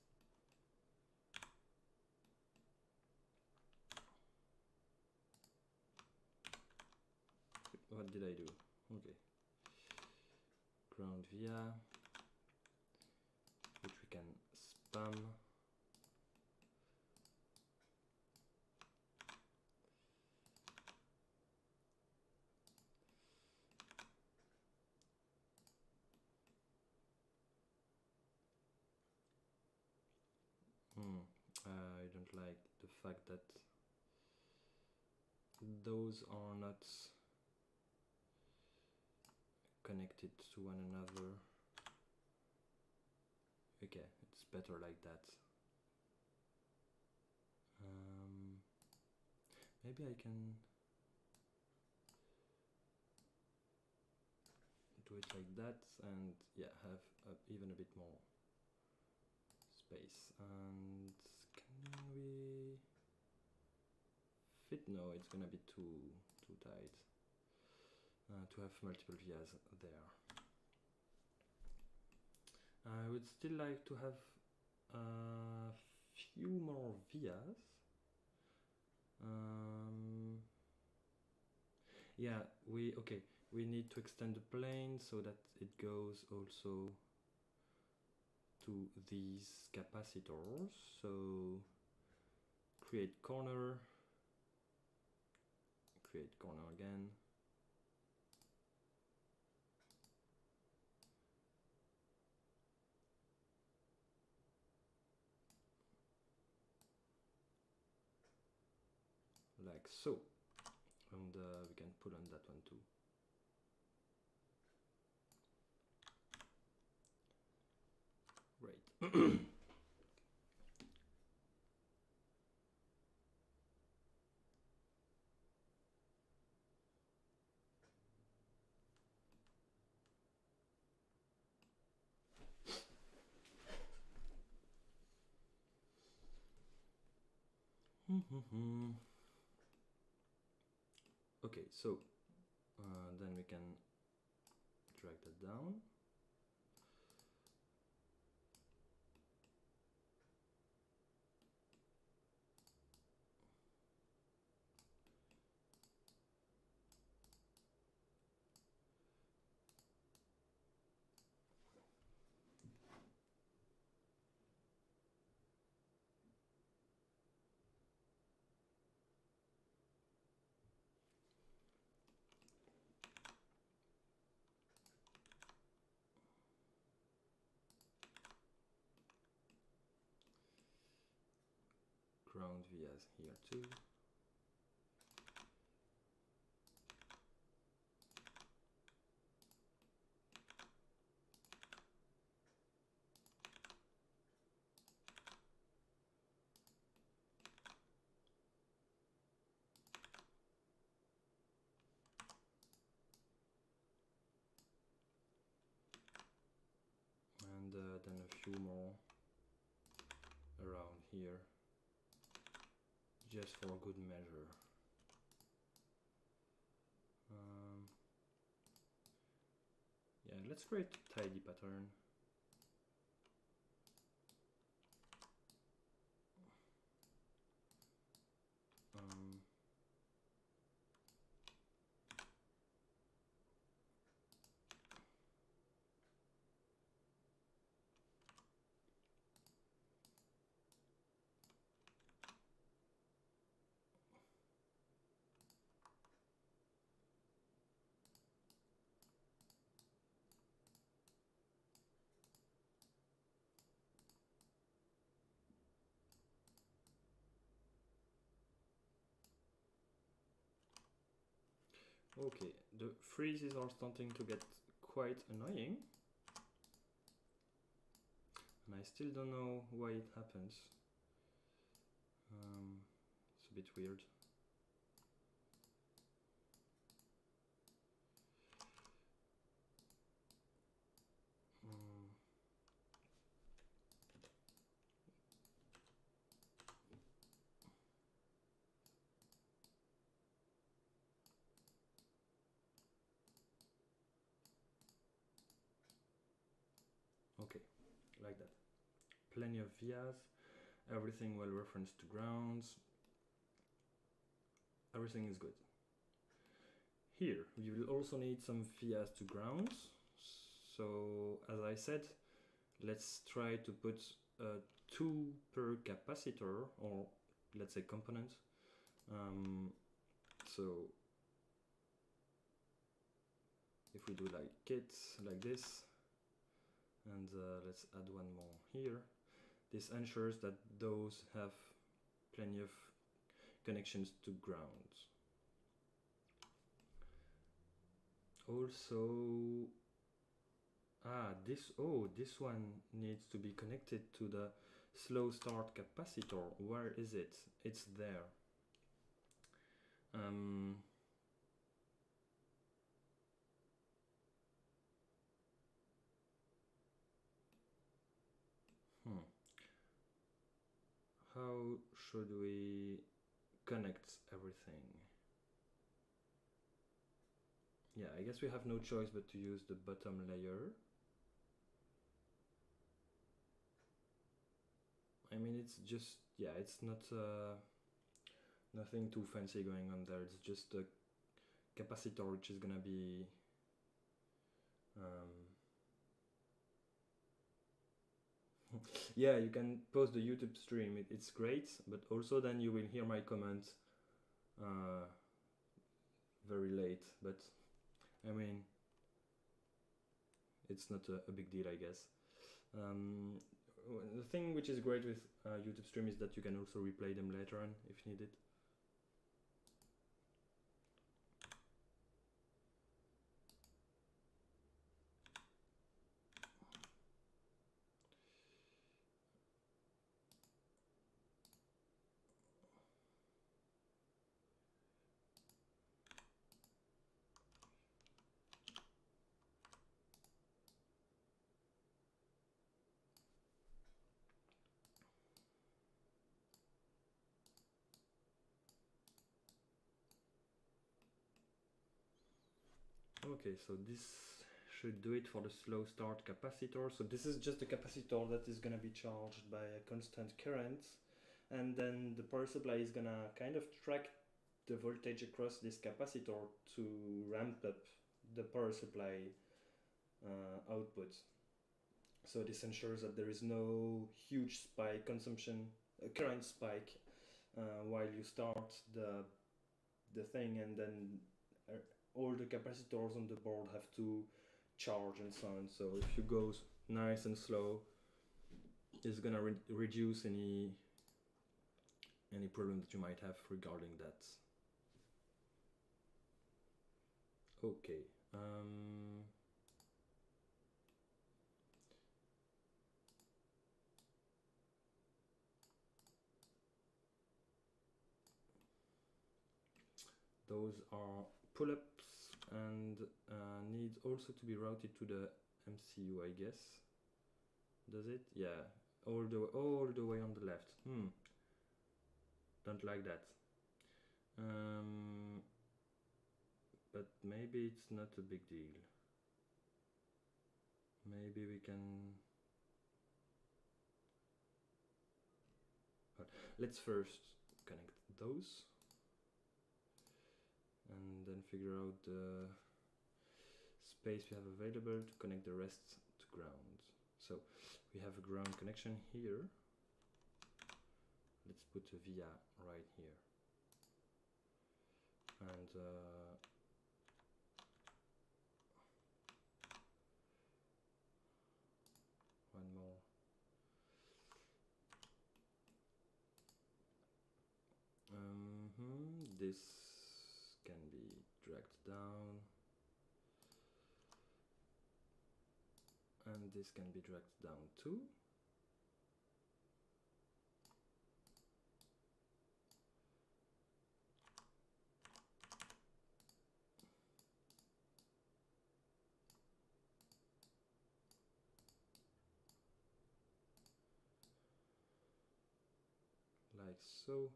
S1: What did I do? Okay. Ground via, which we can spam. I don't like the fact that those are not connected to one another. Okay, it's better like that. Maybe I can do it like that and yeah, have even a bit more space. And can we fit? No, it's gonna be too tight to have multiple vias there. I would still like to have a few more vias, Yeah, we need to extend the plane so that it goes also to these capacitors. So create corner again. Like so. And we can put on that one too. Great. Okay, so then we can drag that down. Ground vias here too. And then a few more around here, just for good measure. Yeah, let's create a tidy pattern. Okay, the freezes are starting to get quite annoying. And I still don't know why it happens. It's a bit weird. Okay, like that. Plenty of vias, everything well referenced to grounds. Everything is good. Here, we will also need some vias to grounds. So, as I said, let's try to put 2 per capacitor, or let's say component. So, if we do like kit, like this, and let's add one more here, this ensures that those have plenty of connections to ground. Also, this one needs to be connected to the slow start capacitor. Where is it? It's there. How should we connect everything? Yeah, I guess we have no choice but to use the bottom layer. I mean, it's just, yeah, it's not Nothing too fancy going on there. It's just a capacitor which is gonna be yeah, you can post the YouTube stream. It's great, but also then you will hear my comment very late. But I mean, it's not a big deal, I guess. The thing which is great with YouTube stream is that you can also replay them later on if needed. Okay, so this should do it for the slow start capacitor. So this is just a capacitor that is gonna be charged by a constant current, and then the power supply is gonna kind of track the voltage across this capacitor to ramp up the power supply output. So this ensures that there is no huge spike consumption, current spike while you start the thing, and then all the capacitors on the board have to charge and so on. So if you go nice and slow, it's gonna reduce any problem that you might have regarding that. Okay. Those are pull-ups and need also to be routed to the MCU, I guess. Does it? Yeah, all the way on the left. Don't like that. But maybe it's not a big deal. Maybe we can. Let's first connect those, and then figure out the space we have available to connect the rest to ground. So we have a ground connection here. Let's put a via right here, and one more. This can be dragged down, and this can be dragged down too. Like so.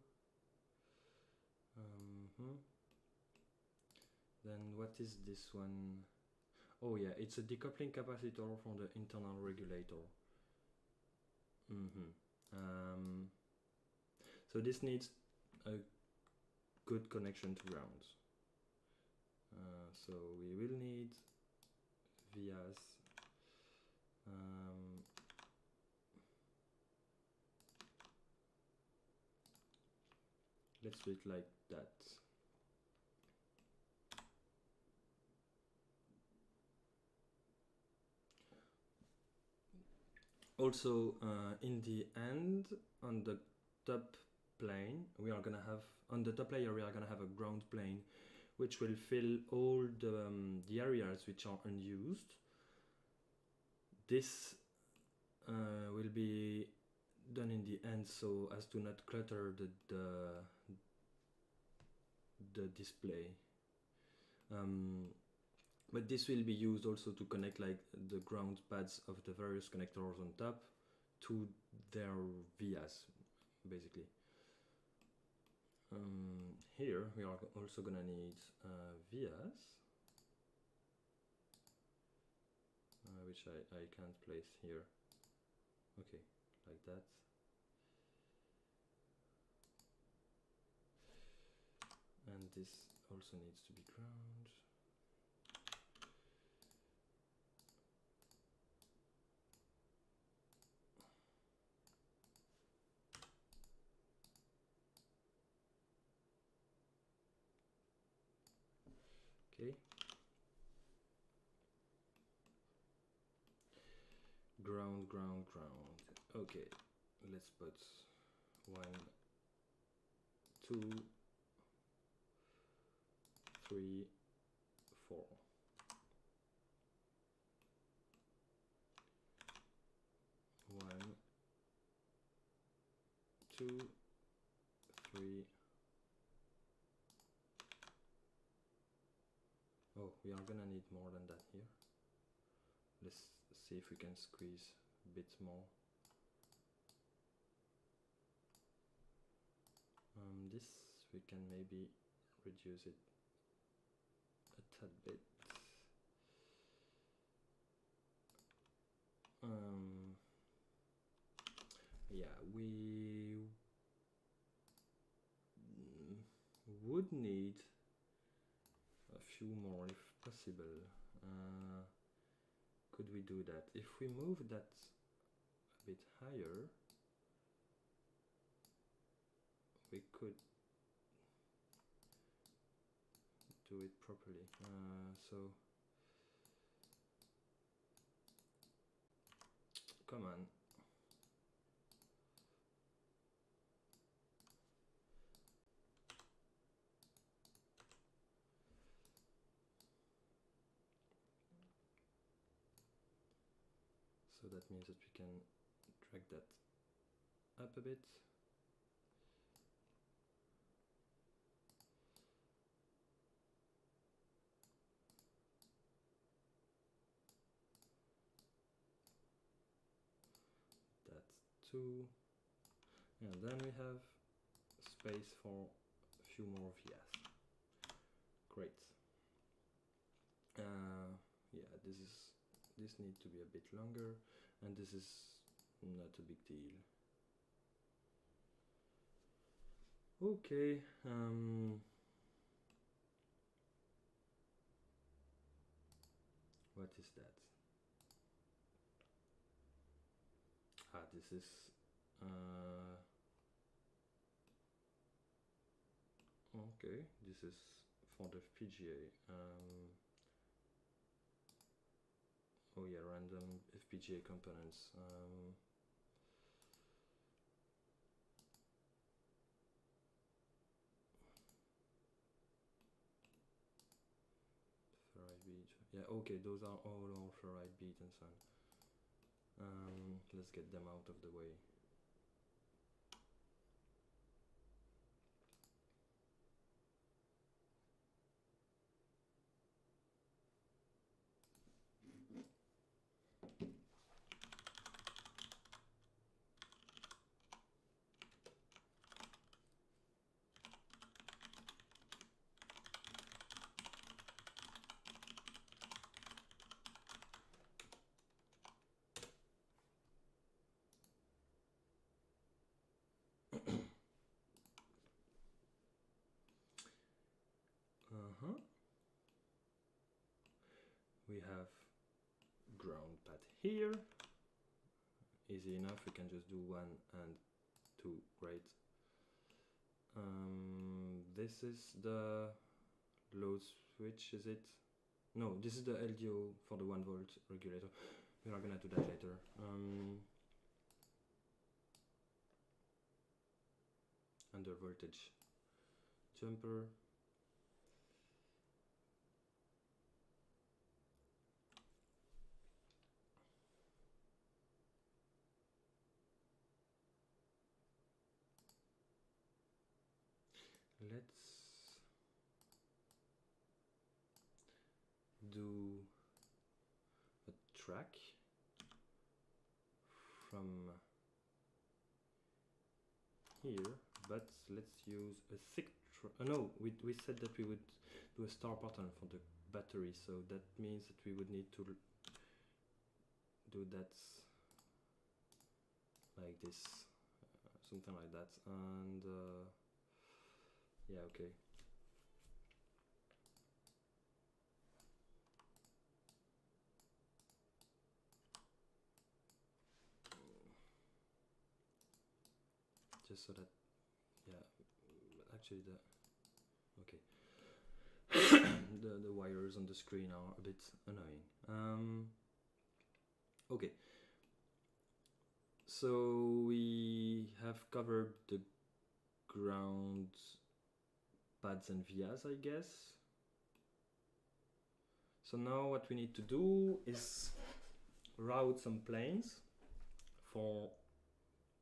S1: Then what is this one? Oh yeah, it's a decoupling capacitor from the internal regulator. So this needs a good connection to ground. So we will need vias. Let's do it like that. Also, in the end, on the top plane, we are gonna have, on the top layer, we are gonna have a ground plane, which will fill all the areas which are unused. This will be done in the end so as to not clutter the display. But this will be used also to connect like the ground pads of the various connectors on top to their vias, basically. Here we are also gonna need vias, which I can't place here. Okay, like that. this also needs to be ground. Okay. Ground, ground, ground. Okay, let's put 1, 2, 3, 4. 1, 2, 3. Oh, we are gonna need more than that here. Let's see if we can squeeze a bit more. This we can maybe reduce it a tad bit. Yeah, we would need a few more if possible. Could we do that? If we move that a bit higher, we could do it properly. So come on. So that means that we can drag that up a bit. That's 2. And then we have space for a few more VS. Great. Yeah, this needs to be a bit longer, and this is not a big deal. Okay. What is that? This is okay. This is for the FPGA. Oh yeah, random FPGA components. Ferrite bead. Yeah, okay, those are all ferrite bead and so on. Let's get them out of the way. We have ground pad here. Easy enough, we can just do 1 and 2, great. This is the load switch, is it? No, this is the LDO for the 1 volt regulator. We are gonna do that later. Under voltage jumper. Let's do a track from here, but let's use a thick no, we said that we would do a star pattern for the battery, so that means that we would need to do that like this, something like that, and yeah, okay. just so that, yeah, actually okay. the wires on the screen are a bit annoying. Okay, so we have covered the ground pads and vias, I guess. So now what we need to do is route some planes for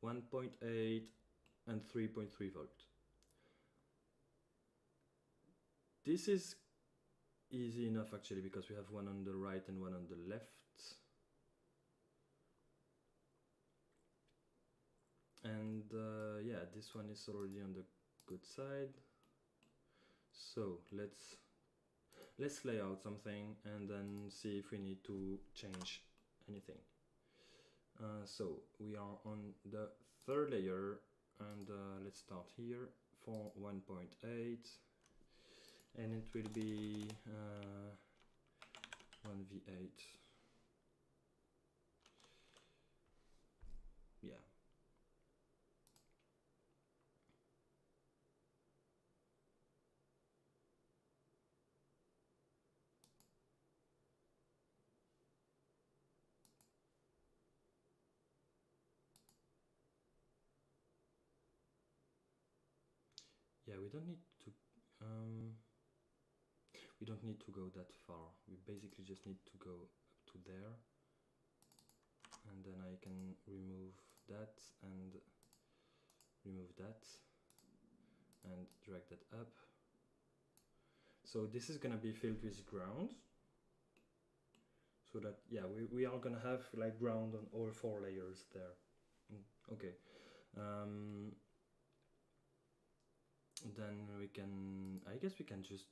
S1: 1.8 and 3.3 volt. This is easy enough actually, because we have one on the right and one on the left. And yeah, this one is already on the good side. So let's lay out something and then see if we need to change anything. So we are on the third layer, and let's start here for 1.8, and it will be 1v8. Yeah. Yeah, we don't need to go that far. We basically just need to go up to there, and then I can remove that and remove that and drag that up. So this is gonna be filled with ground, so that, yeah, we are gonna have like ground on all 4 layers there. Okay. Then we can, I guess we can just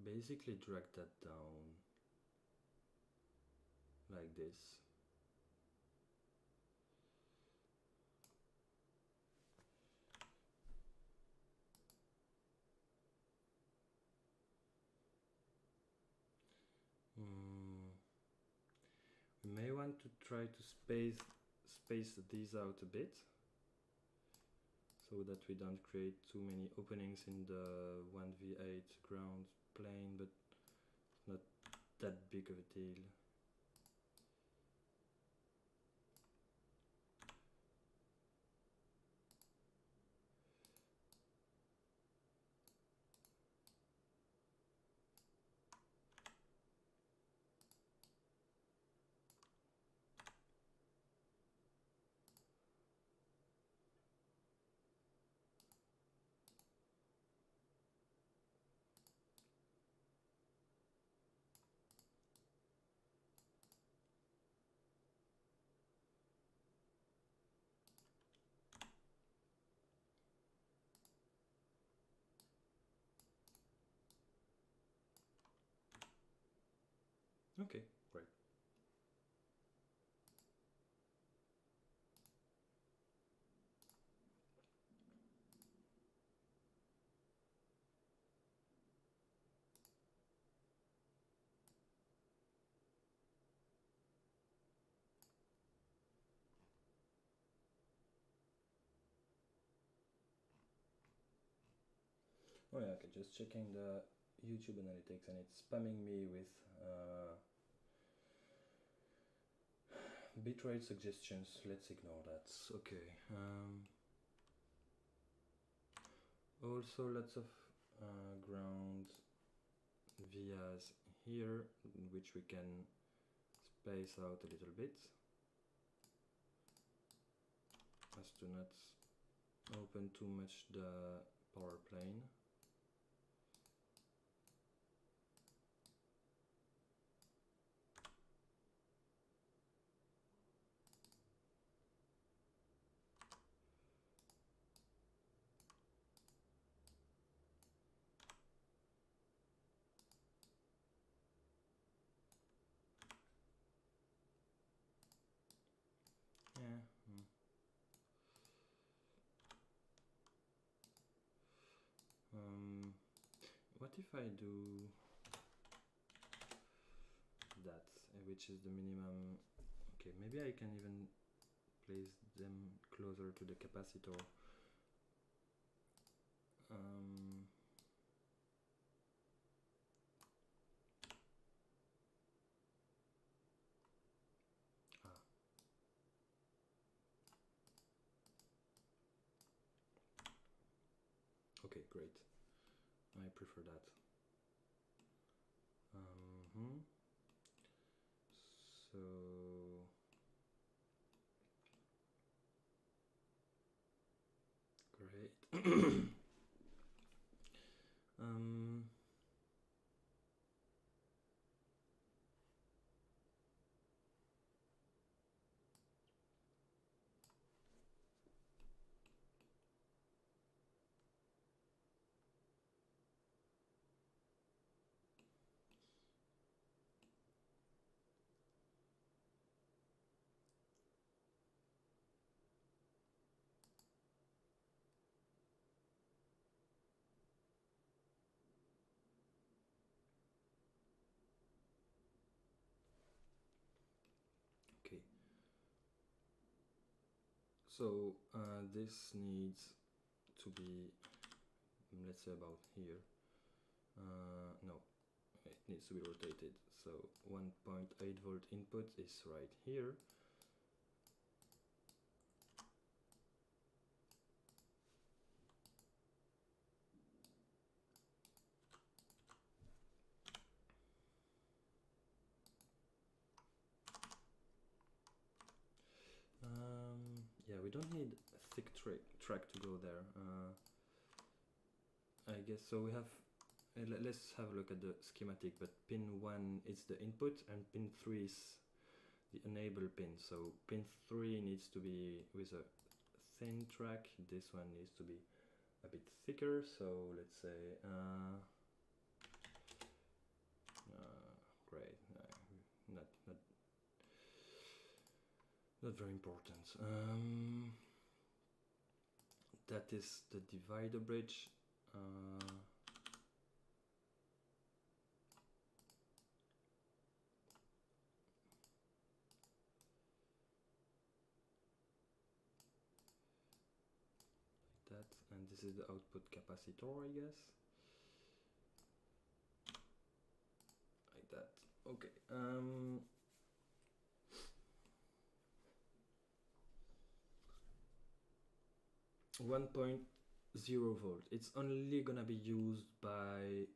S1: basically drag that down like this. We may want to try to space these out a bit, so that we don't create too many openings in the 1v8 ground plane, but not that big of a deal. Okay, great. Oh yeah, okay, just checking the YouTube analytics, and it's spamming me with bitrate suggestions. Let's ignore that. Okay. Also lots of ground vias here, which we can space out a little bit as to not open too much the power plane. Yeah. What if I do that, which is the minimum? Okay, maybe I can even place them closer to the capacitor. Okay, great. I prefer that. So great. Okay. So this needs to be, let's say, about here. No, it needs to be rotated. So 1.8 volt input is right here. Yeah, we don't need a thick track to go there. I guess so. We have. Let's have a look at the schematic. But pin 1 is the input, and pin 3 is the enable pin. So pin 3 needs to be with a thin track. This one needs to be a bit thicker. So let's say. Great. Not very important. That is the divider bridge. Like that, and this is the output capacitor, I guess. Like that. Okay. 1.0 volt. It's only gonna be used by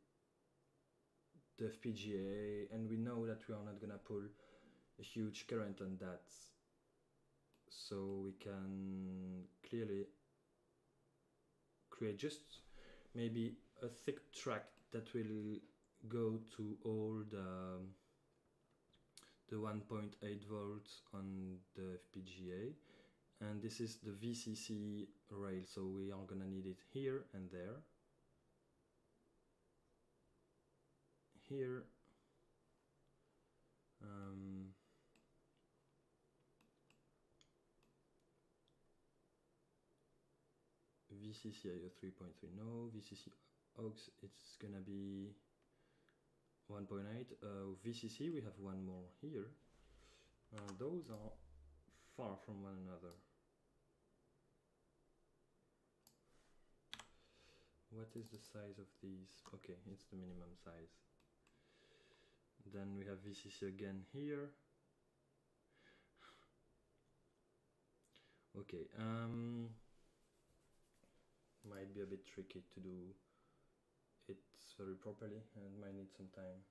S1: the FPGA, and we know that we are not gonna pull a huge current on that, so we can clearly create just maybe a thick track that will go to all the 1.8 volts on the FPGA. And this is the VCC rail, so we are gonna need it here and there. Here. VCC IO 3.3, no. VCC aux, it's gonna be 1.8. VCC, we have one more here. Those are far from one another. What is the size of these? Okay, it's the minimum size. Then we have VCC again here. Okay, might be a bit tricky to do it very properly and might need some time.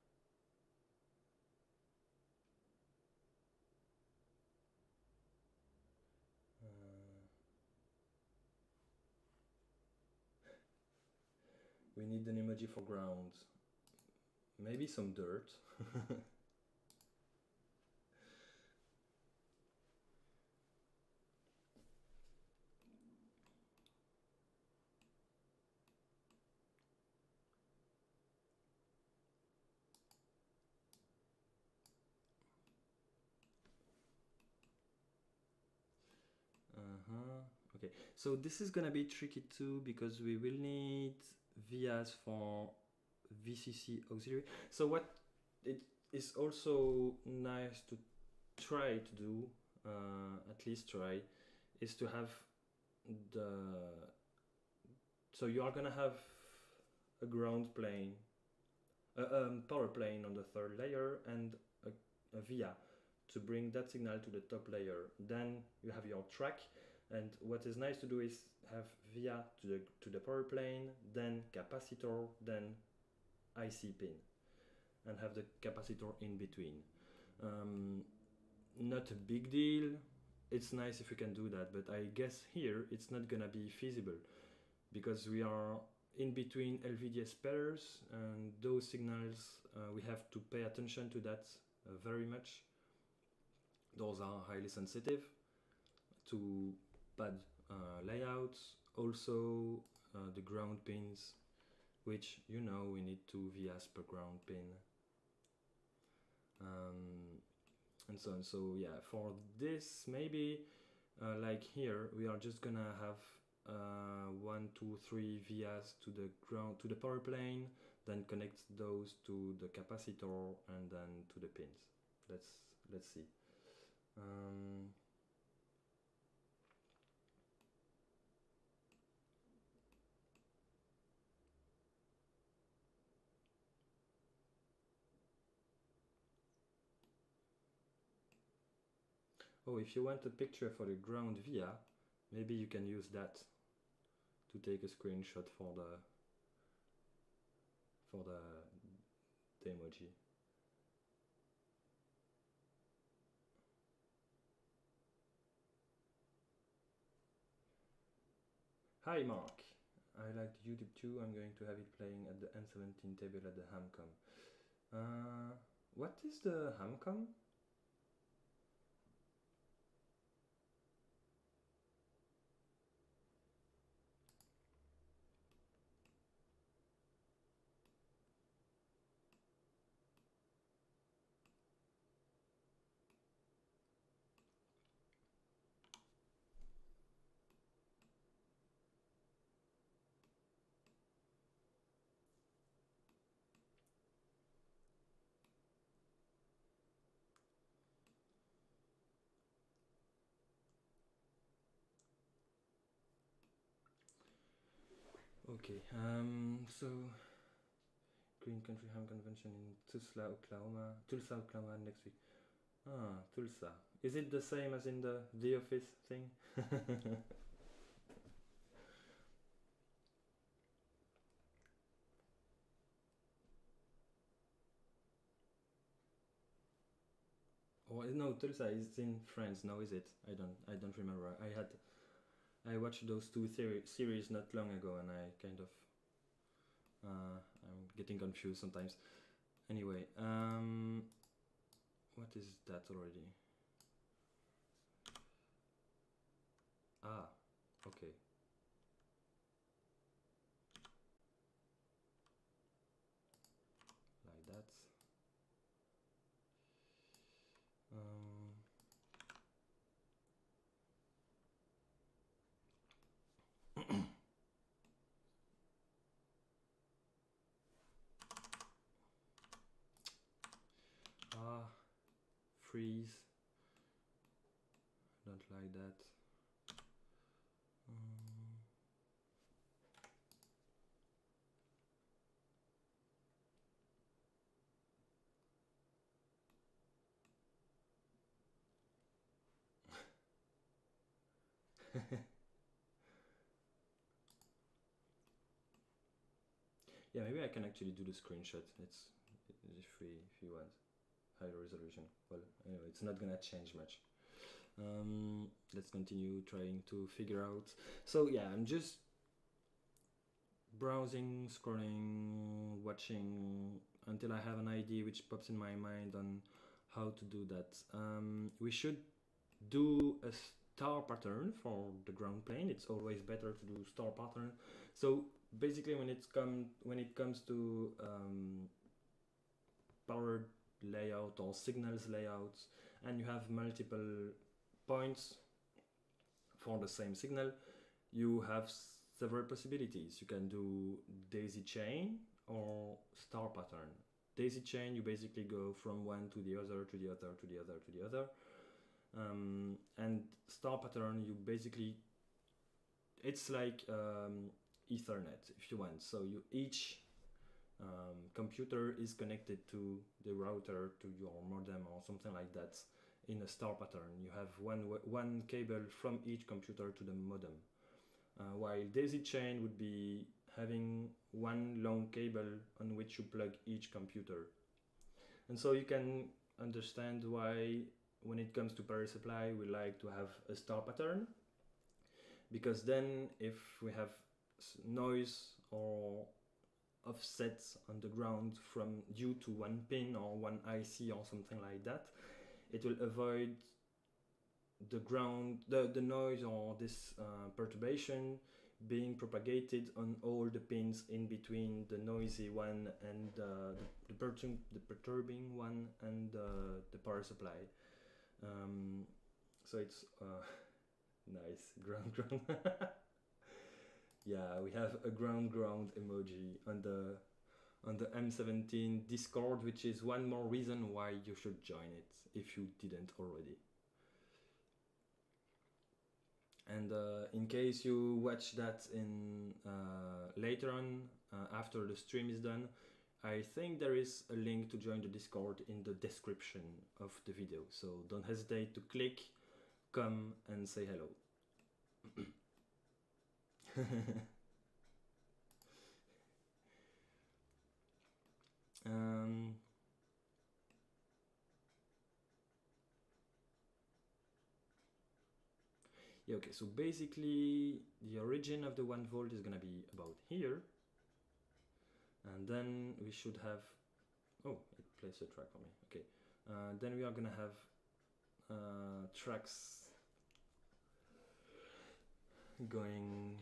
S1: We need an emoji for ground. Maybe some dirt. Okay, so this is gonna be tricky too because we will need vias for VCC auxiliary. So what it is also nice to try to do at least try, is to have so you are gonna have a ground plane, power plane on the third layer, and a via to bring that signal to the top layer. Then you have your track, and what is nice to do is have via to the power plane, then capacitor, then IC pin, and have the capacitor in between. Not a big deal. It's nice if you can do that, but I guess here it's not gonna be feasible because we are in between LVDS pairs, and those signals, we have to pay attention to that very much. Those are highly sensitive to bad layouts. Also the ground pins, which we need 2 vias per ground pin, and so on. So yeah, for this maybe like here we are just gonna have 1, 2, 3 vias to the ground, to the power plane, then connect those to the capacitor and then to the pins. Let's see. Oh, if you want a picture for the ground via, maybe you can use that to take a screenshot for the emoji. Hi Mark, I like YouTube too. I'm going to have it playing at the N17 table at the Hamcom. What is the Hamcom? Okay, so Green Country Ham Convention in Tulsa, Oklahoma next week. Ah, Tulsa. Is it the same as in the Office thing? Or no, Tulsa is in France now, is it? I don't remember. I watched those two series not long ago, and I kind of I'm getting confused sometimes. Anyway, what is that already? Ah, okay. Like that. Freeze. Don't like that. Yeah, maybe I can actually do the screenshot. It's free if you want higher resolution. Well, anyway, it's not gonna change much. Let's continue trying to figure out. So yeah, I'm just browsing, scrolling, watching until I have an idea which pops in my mind on how to do that. We should do a star pattern for the ground plane. It's always better to do star pattern. So basically, when it comes to power layout or signals layouts, and you have multiple points for the same signal, you have several possibilities. You can do daisy chain or star pattern. Daisy chain, you basically go from one to the other, to the other, to the other, to the other. And star pattern, you basically, it's like Ethernet if you want. So each computer is connected to the router, to your modem or something like that in a star pattern. You have one cable from each computer to the modem. While daisy chain would be having one long cable on which you plug each computer. And so you can understand why when it comes to power supply we like to have a star pattern, because then if we have noise or offsets on the ground from due to one pin or one IC or something like that, it will avoid the noise or this perturbation being propagated on all the pins in between the noisy one and the perturbing one and the power supply. So it's nice ground. Yeah, we have a ground emoji on the M17 Discord, which is one more reason why you should join it if you didn't already. And in case you watch that in later on, after the stream is done, I think there is a link to join the Discord in the description of the video. So don't hesitate to click, come and say hello. Yeah, okay, so basically the origin of the 1 volt is gonna be about here, and then we should have, oh, it plays a track for me, okay, then we are gonna have tracks going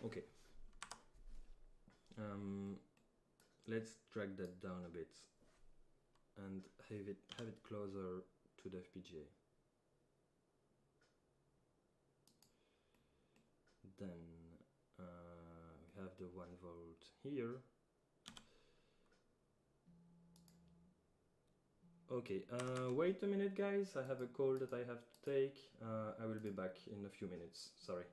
S1: okay, let's drag that down a bit and have it closer to the FPGA. Then we have the 1 volt here. Okay, wait a minute guys, I have a call that I have to take. I will be back in a few minutes, sorry.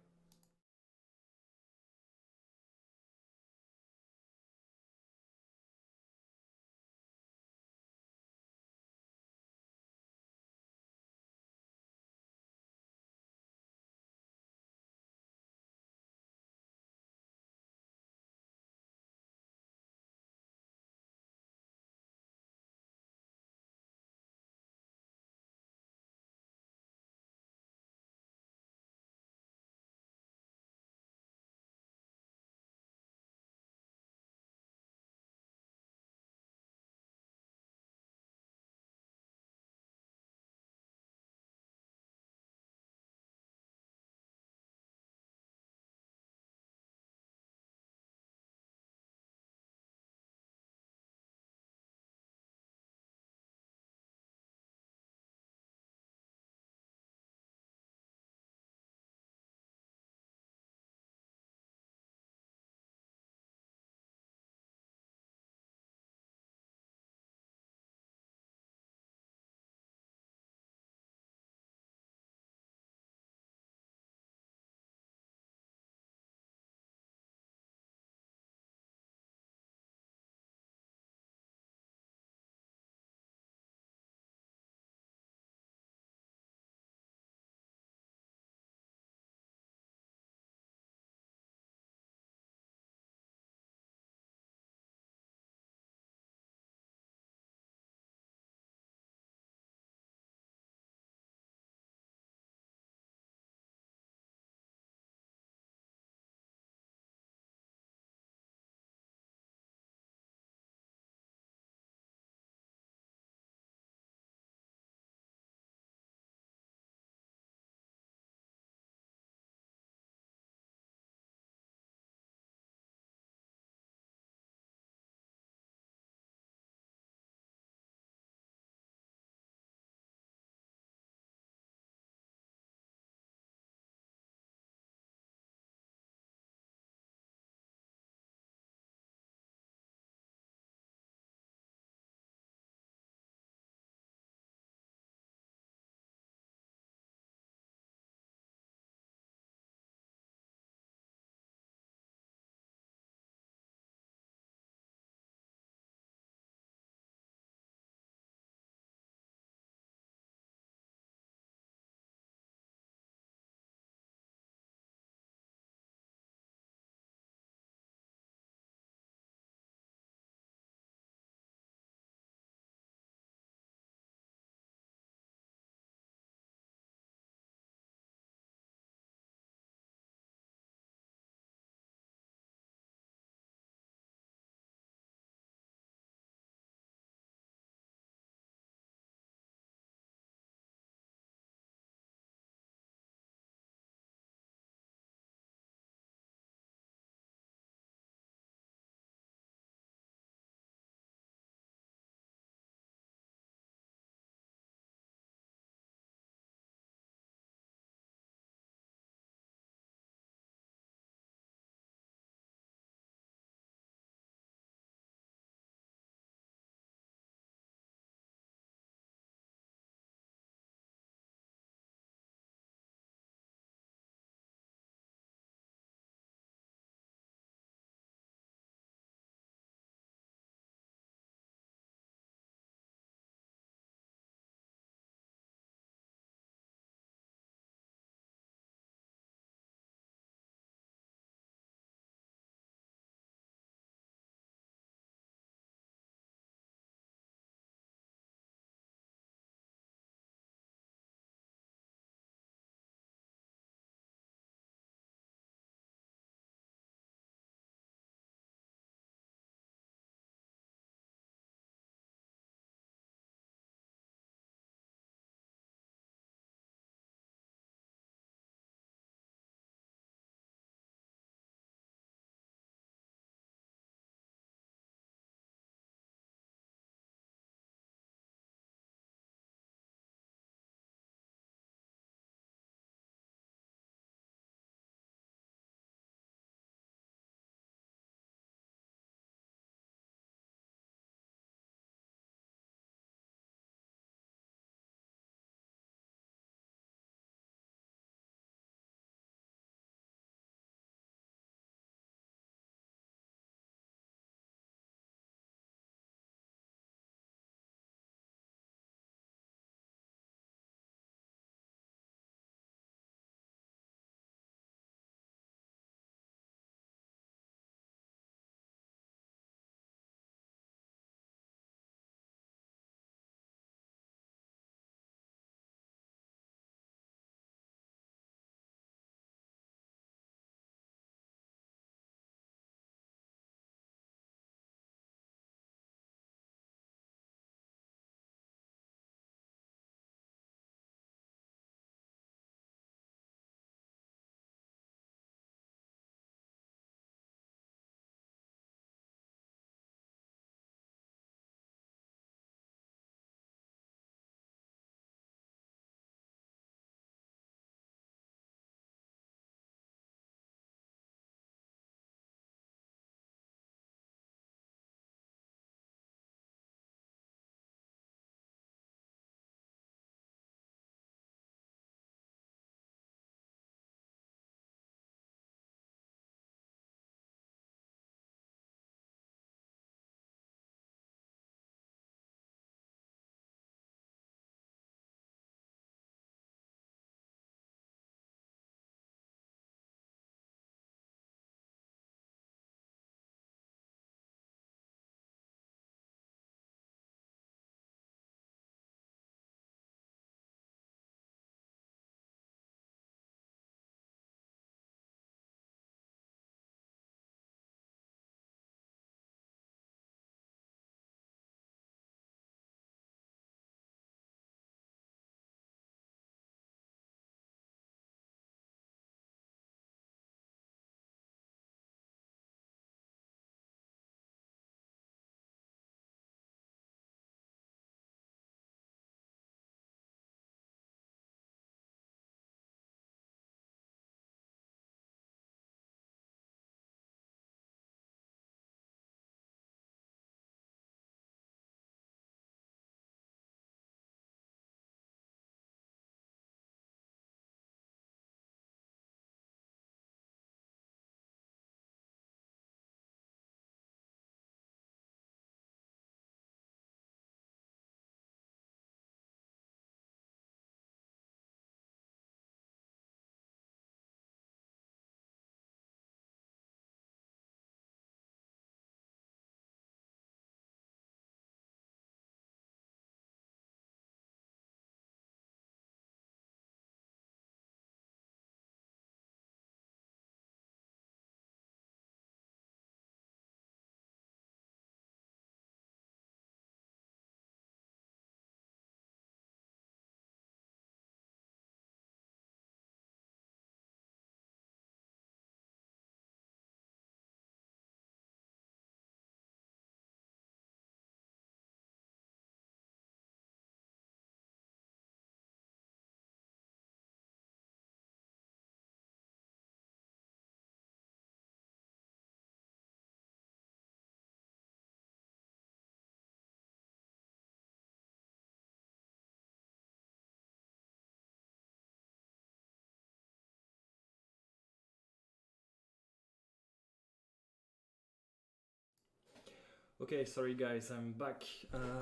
S1: Okay, sorry guys, I'm back.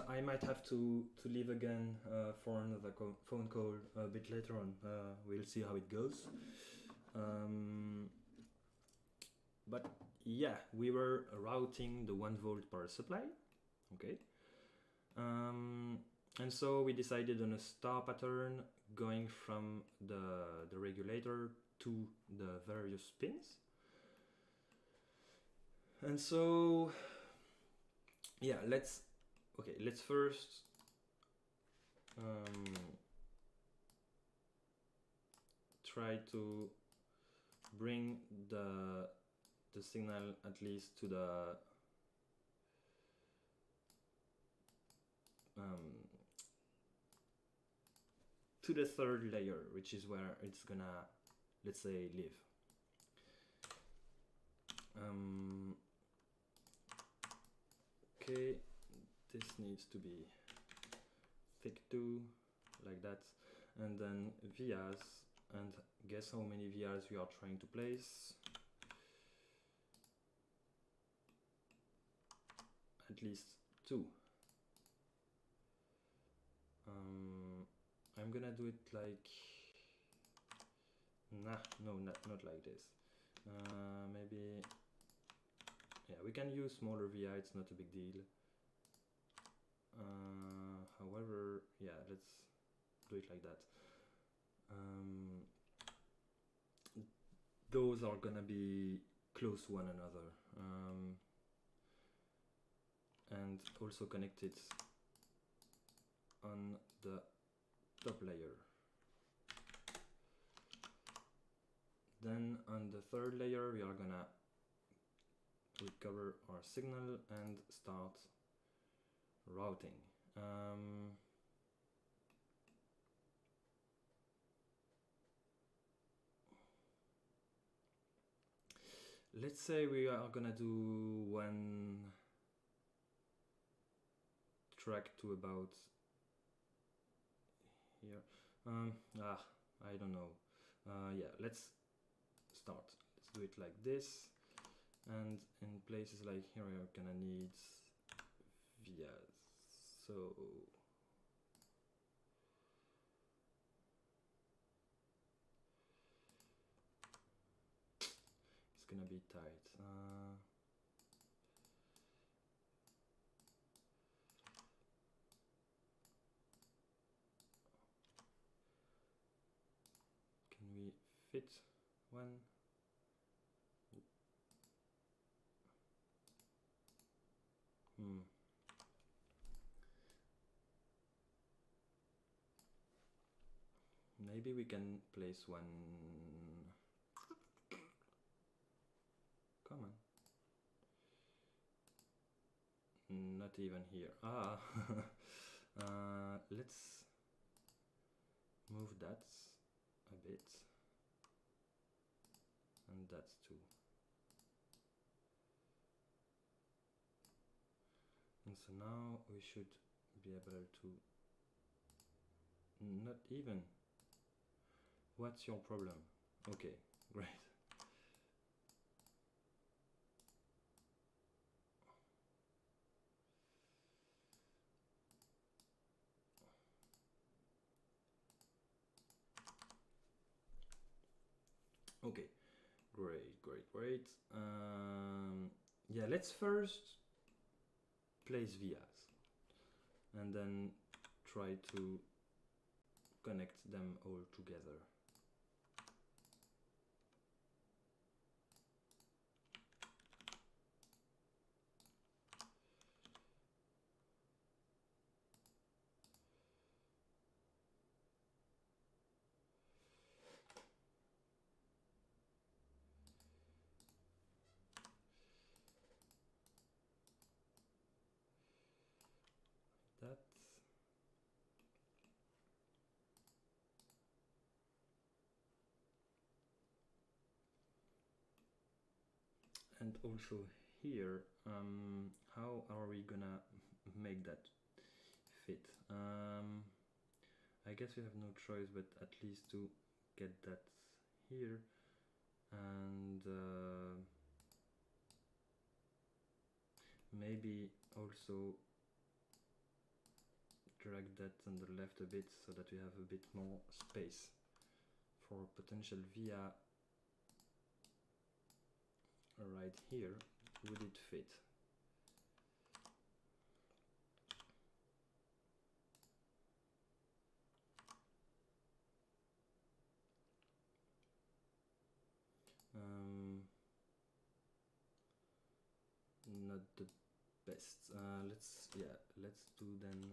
S1: I might have to leave again for another phone call a bit later on. We'll see how it goes. But yeah, we were routing the 1 volt power supply. Okay. And so we decided on a star pattern going from the regulator to the various pins. And so yeah, let's first try to bring the signal at least to the third layer, which is where it's gonna, let's say, live. Okay, this needs to be thick too, like that, and then vias, and guess how many vias we are trying to place? At least 2. I'm gonna do it like, no, not like this. Maybe, yeah, we can use smaller VI, it's not a big deal. However, yeah, let's do it like that. Those are gonna be close to one another, and also connected on the top layer. Then on the third layer we are gonna recover our signal and start routing. Let's say we are gonna do one track to about here. I don't know. Yeah, let's start. Let's do it like this. And in places like here, we are gonna need vias. So it's gonna be tight. Can we fit one? Maybe we can place one. Come on. Not even here. Let's move that a bit, and that too. And so now we should be able to, not even. What's your problem? Okay, great. Okay, great. Yeah, let's first place vias and then try to connect them all together. That. And also here, how are we gonna make that fit? I guess we have no choice but at least to get that here, and maybe also drag that on the left a bit so that we have a bit more space for potential via right here. Would it fit? Not the best. Let's do then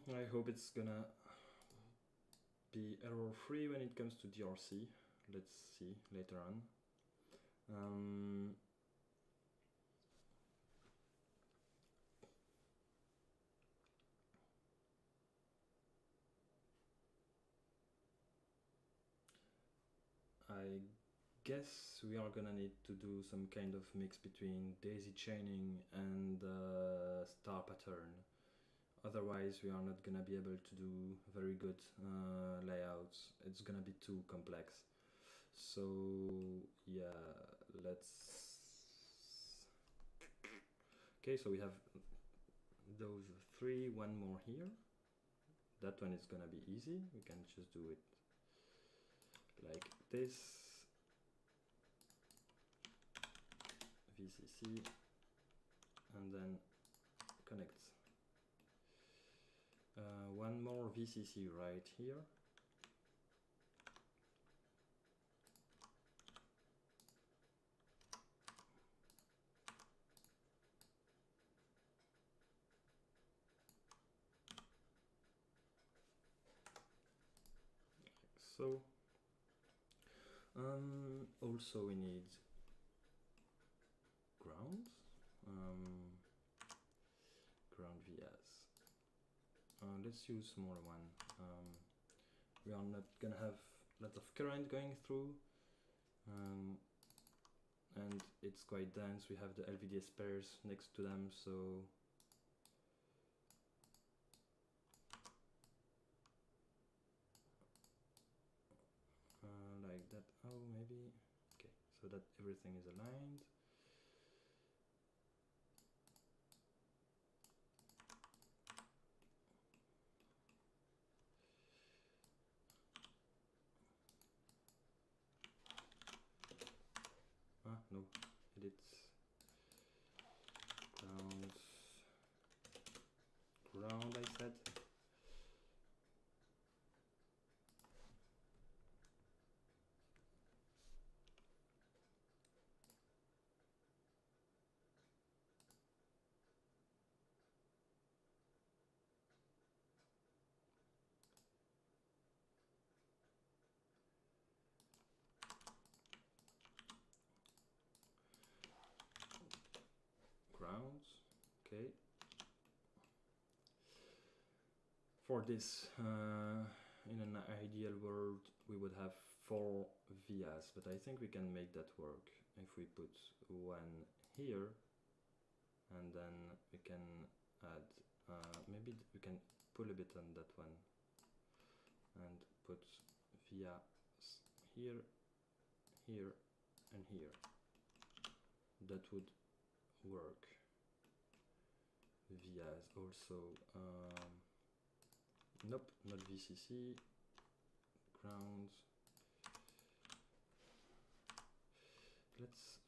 S1: I hope it's gonna be error free when it comes to DRC. Let's see later on. I guess we are gonna need to do some kind of mix between daisy chaining and star pattern. Otherwise we are not gonna be able to do very good layouts. It's gonna be too complex. So yeah, let's... Okay, so we have those three, one more here. That one is gonna be easy. We can just do it like this. VCC and then connect. One more VCC right here. So also we need ground, ground vias. Let's use smaller one. We are not gonna have a lot of current going through, and it's quite dense. We have the LVDS pairs next to them, so like that. Oh, maybe okay, so that everything is aligned. No, edit ground, I said. Grounds, okay. For this, in an ideal world, we would have 4 vias, but I think we can make that work if we put one here, and then we can add, maybe we can pull a bit on that one, and put via here, here, and here. That would work. Vias also, nope, not VCC, grounds. Let's,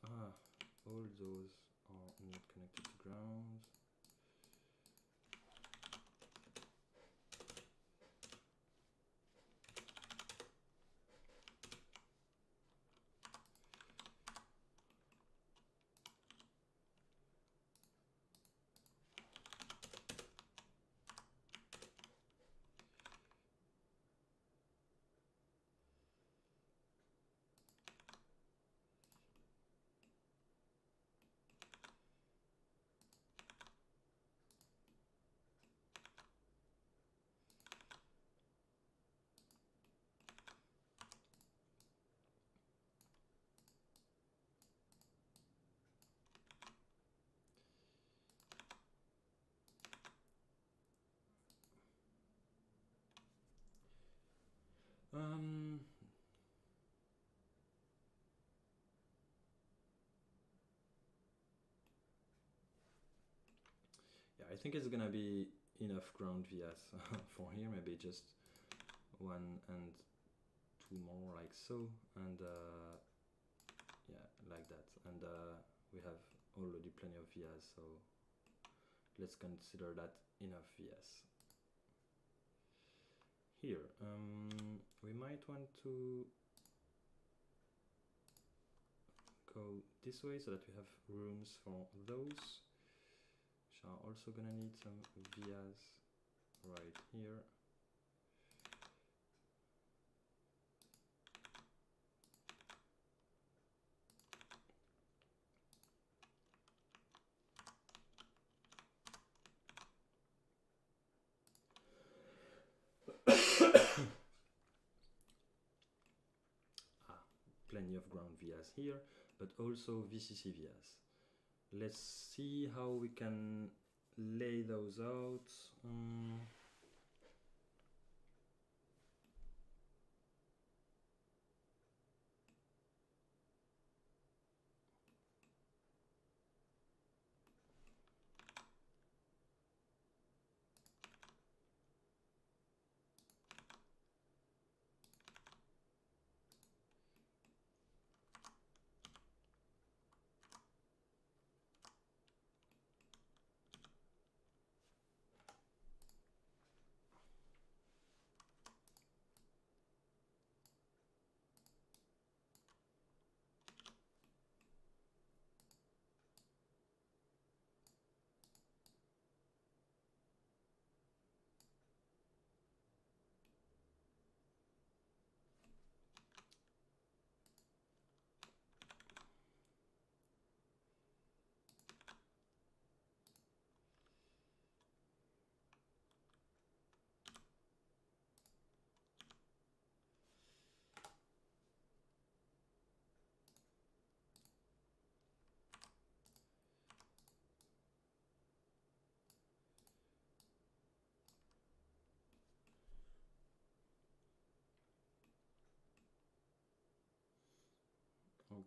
S1: all those are not connected to grounds. think it's gonna be enough ground vias for here, maybe just 1 and 2 more like so, and yeah, like that, and we have already plenty of vias, so let's consider that enough vias. Here we might want to go this way so that we have rooms for those, which are also gonna need some vias right here. Plenty of ground vias here, but also VCC vias. Let's see how we can lay those out.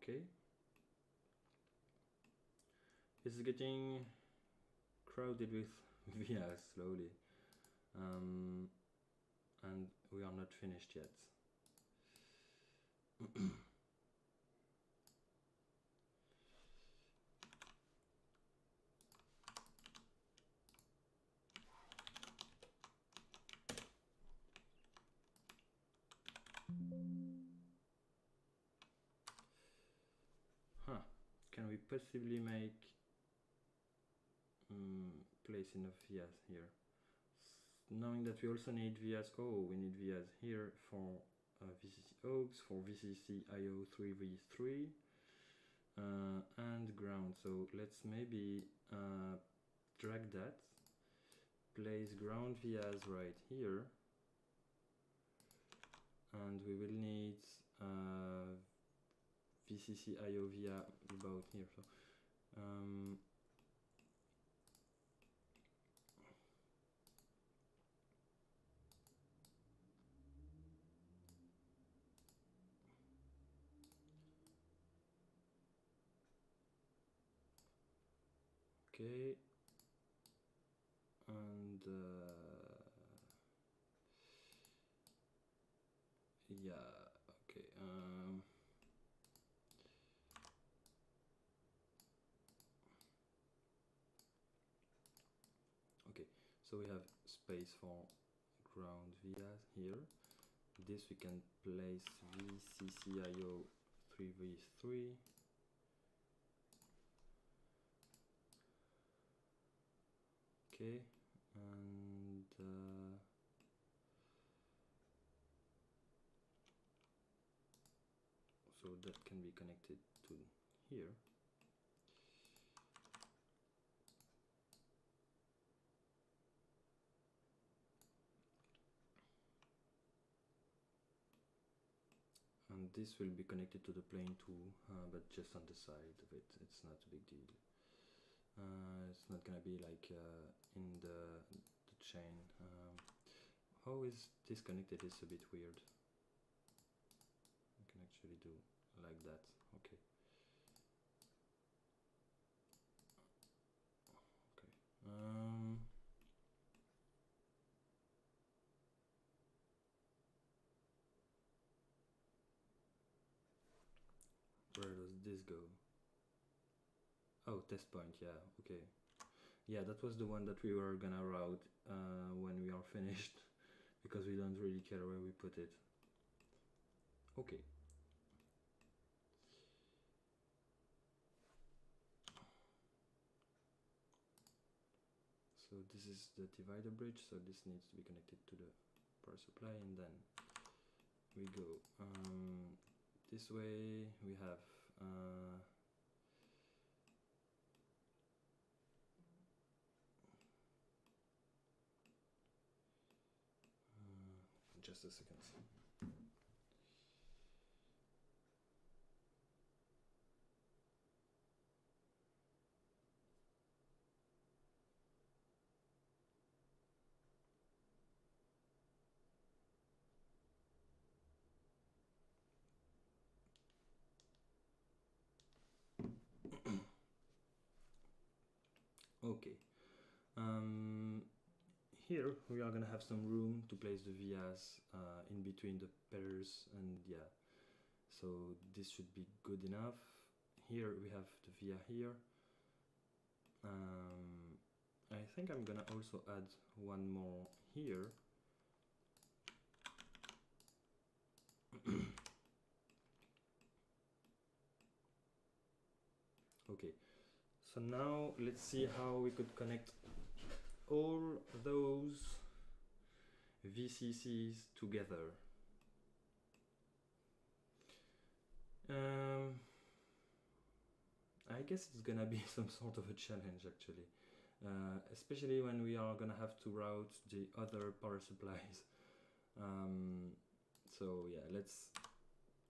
S1: Okay, it's getting crowded with vias slowly, and we are not finished yet. Can we possibly make place enough vias here? Knowing that we also need vias, we need vias here for VCC aux, for VCC IO 3v3, and ground. So let's maybe drag that, place ground vias right here, and we will need VCC IO via about here. So okay, and yeah, okay. Okay, so we have space for ground vias here. This we can place VCCIO 3v3. Okay, and so that can be connected to here. And this will be connected to the plane too, but just on the side of it. It's not a big deal. It's not gonna be like in the chain. How is this connected? It's a bit weird. I can actually do like that. Okay. Okay. go? Oh, test point, yeah, okay. Yeah, that was the one that we were gonna route when we are finished, because we don't really care where we put it. Okay. So this is the divider bridge, so this needs to be connected to the power supply, and then we go this way. We have just a second. Okay. Here we are gonna have some room to place the vias in between the pillars, and yeah, so this should be good enough. Here we have the via here. I think I'm gonna also add one more here. Okay, so now let's see how we could connect all those VCCs together. I guess it's gonna be some sort of a challenge actually, especially when we are gonna have to route the other power supplies. So yeah, let's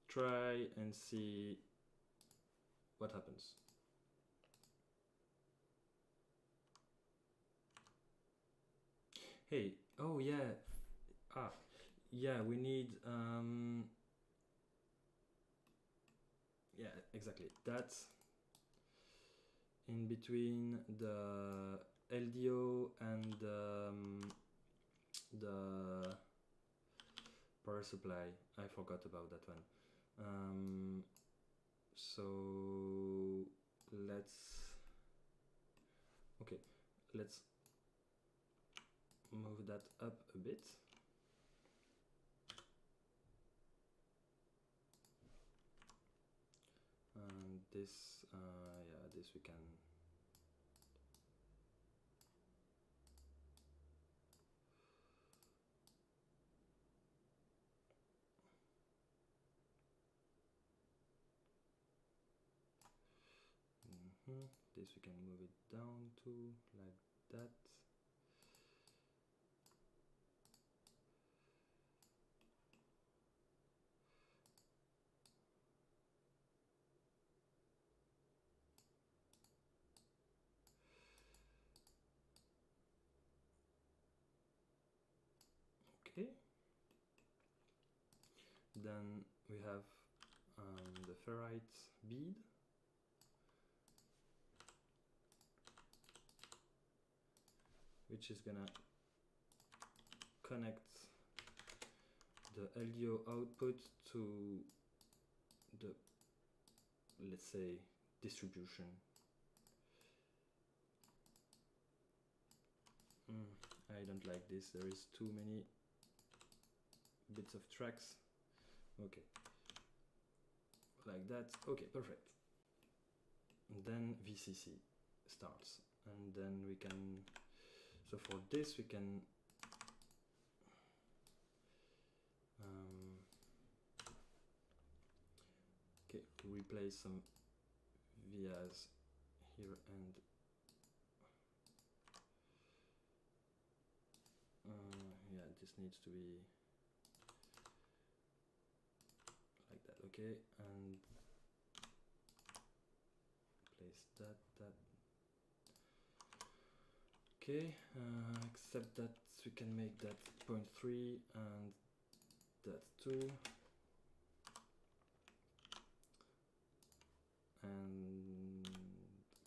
S1: try and see what happens. Hey, oh yeah, yeah, we need, yeah, exactly, that's in between the LDO and the power supply. I forgot about that one. So let's move that up a bit. And this, yeah, this we can. This we can move it down to like that. Okay. Then we have the ferrite bead. Which is gonna connect the LDO output to the, let's say, distribution. I don't like this, there is too many bits of tracks. Okay, like that. Okay, perfect. And then VCC starts, and then we can, so for this we can okay, replace some vias here, and yeah, this needs to be like that. Okay, and place that. Okay, except that we can make that 0.3 and that 2, and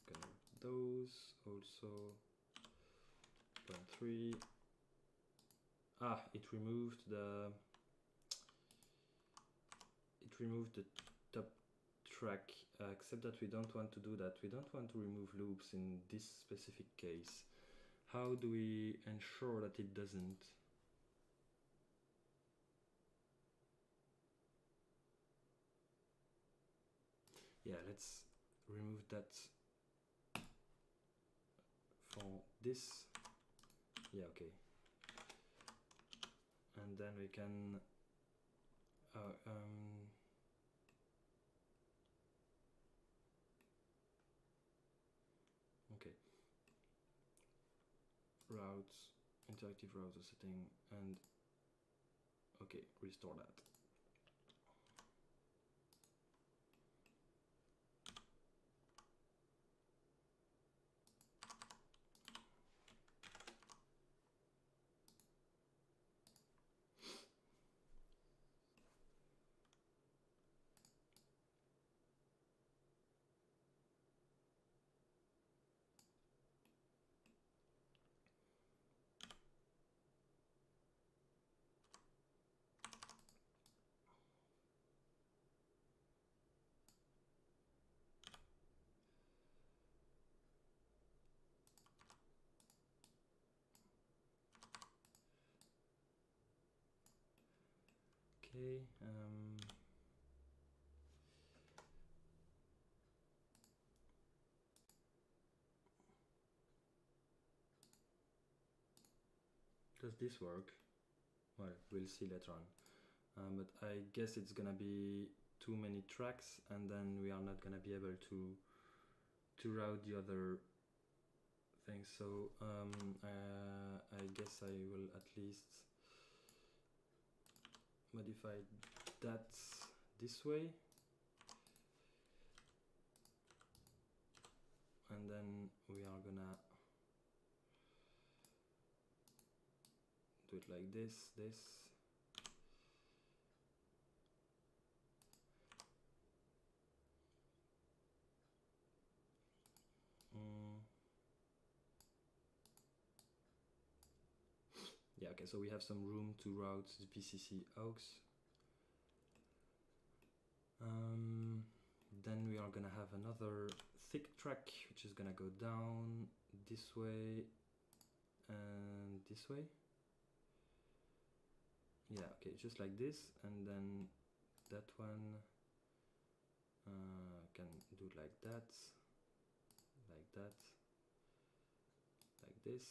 S1: connect those also 0.3. It removed the top track, except that we don't want to do that. We don't want to remove loops in this specific case. How do we ensure that it doesn't? Yeah, let's remove that for this. Yeah, okay. And then we can okay, routes, interactive router setting, and okay, restore that. Okay, does this work? Well, we'll see later on. But I guess it's gonna be too many tracks, and then we are not gonna be able to route the other things. So I guess I will at least modify that this way, and then we are gonna do it like this. Yeah, okay, so we have some room to route the VCC aux. Then we are gonna have another thick track, which is gonna go down this way and this way. Yeah, okay, just like this, and then that one can do like that, like this.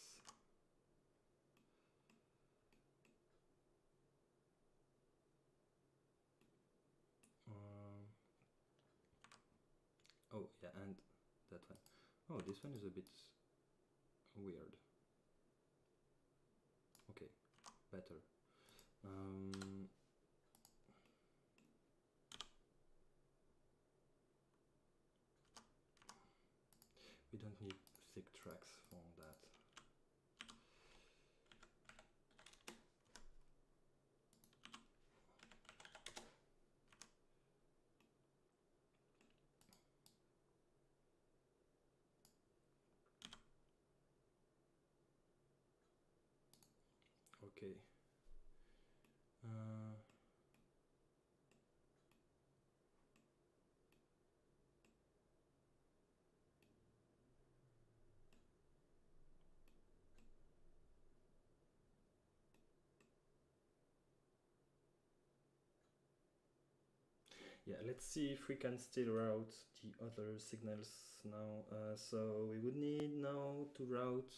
S1: Oh yeah, and that one. Oh, this one is a bit weird. Okay, better. We don't need thick tracks for that. Okay. Yeah, let's see if we can still route the other signals now. So we would need now to route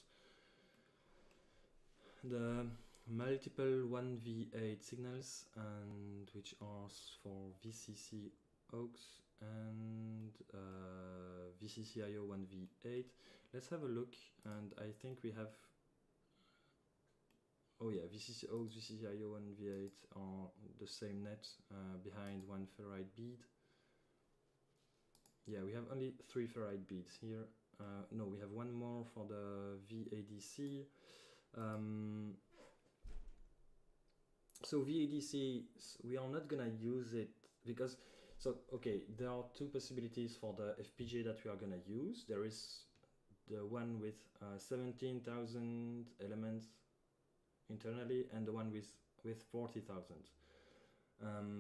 S1: the multiple 1v8 signals, and which are for VCC aux and VCC IO 1v8. Let's have a look, and I think we have. Oh yeah, VCC aux, VCC IO 1v8 are the same net behind one ferrite bead. Yeah, we have only 3 ferrite beads here. No, we have one more for the VADC. So VADC, we are not gonna use it because, so okay, there are 2 possibilities for the FPGA that we are gonna use. There is the one with 17,000 elements internally, and the one with 40,000.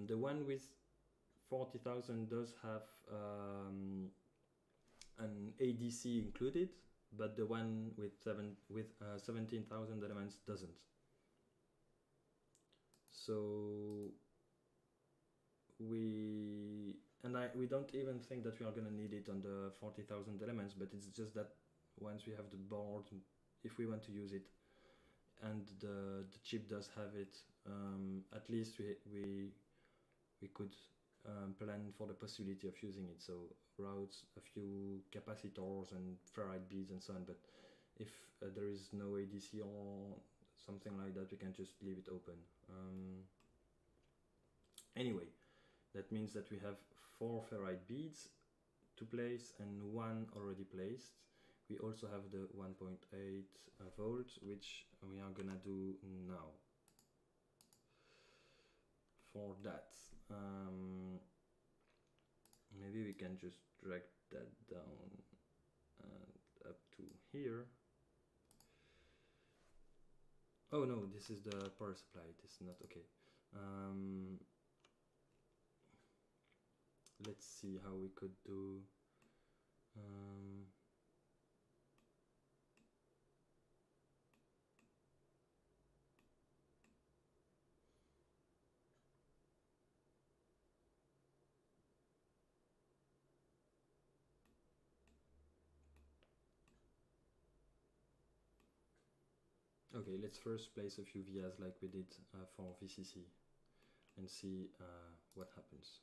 S1: The one with 40,000 does have an ADC included, but the one with 17,000 elements doesn't. So we don't even think that we are gonna need it on the 40,000 elements, but it's just that once we have the board, if we want to use it, and the chip does have it, at least we could plan for the possibility of using it. So routes a few capacitors and ferrite beads and so on. But if there is no ADC or something like that, we can just leave it open. Anyway, that means that we have 4 ferrite beads to place and 1 already placed. We also have the 1.8 volt, which we are gonna do now. For that, maybe we can just drag that down and up to here. Oh no, this is the power supply. This is not okay. Let's see how we could do. Okay, let's first place a few vias like we did for VCC and see what happens.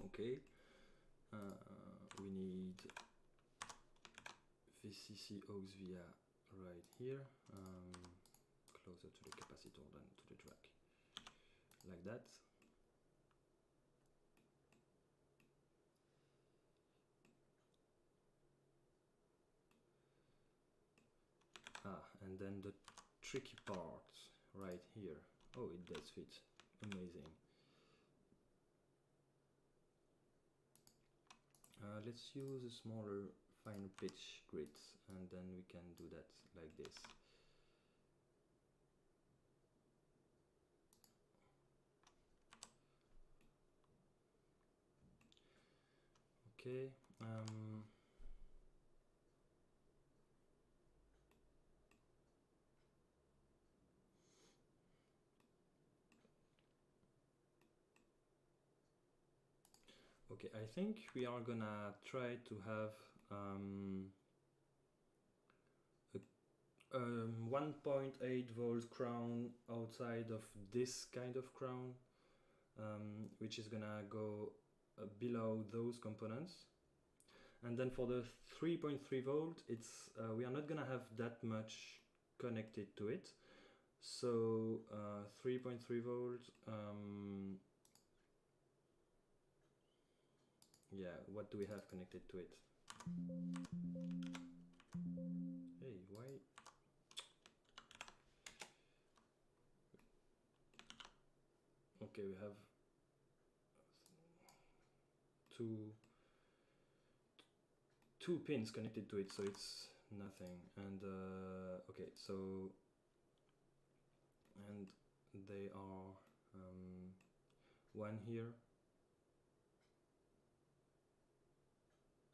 S1: Okay, we need VCC aux via right here, closer to the capacitor than to the track, like that. And then the tricky part right here. Oh, it does fit, amazing. Let's use a smaller, finer pitch grid, and then we can do that like this. Okay. Okay, I think we are gonna try to have a 1.8 volt crown outside of this kind of crown, which is gonna go below those components. And then for the 3.3 volt, it's we are not gonna have that much connected to it. So 3.3 volt. Yeah, what do we have connected to it? Hey, why? Okay, we have two pins connected to it, so it's nothing. And okay, so and they are one here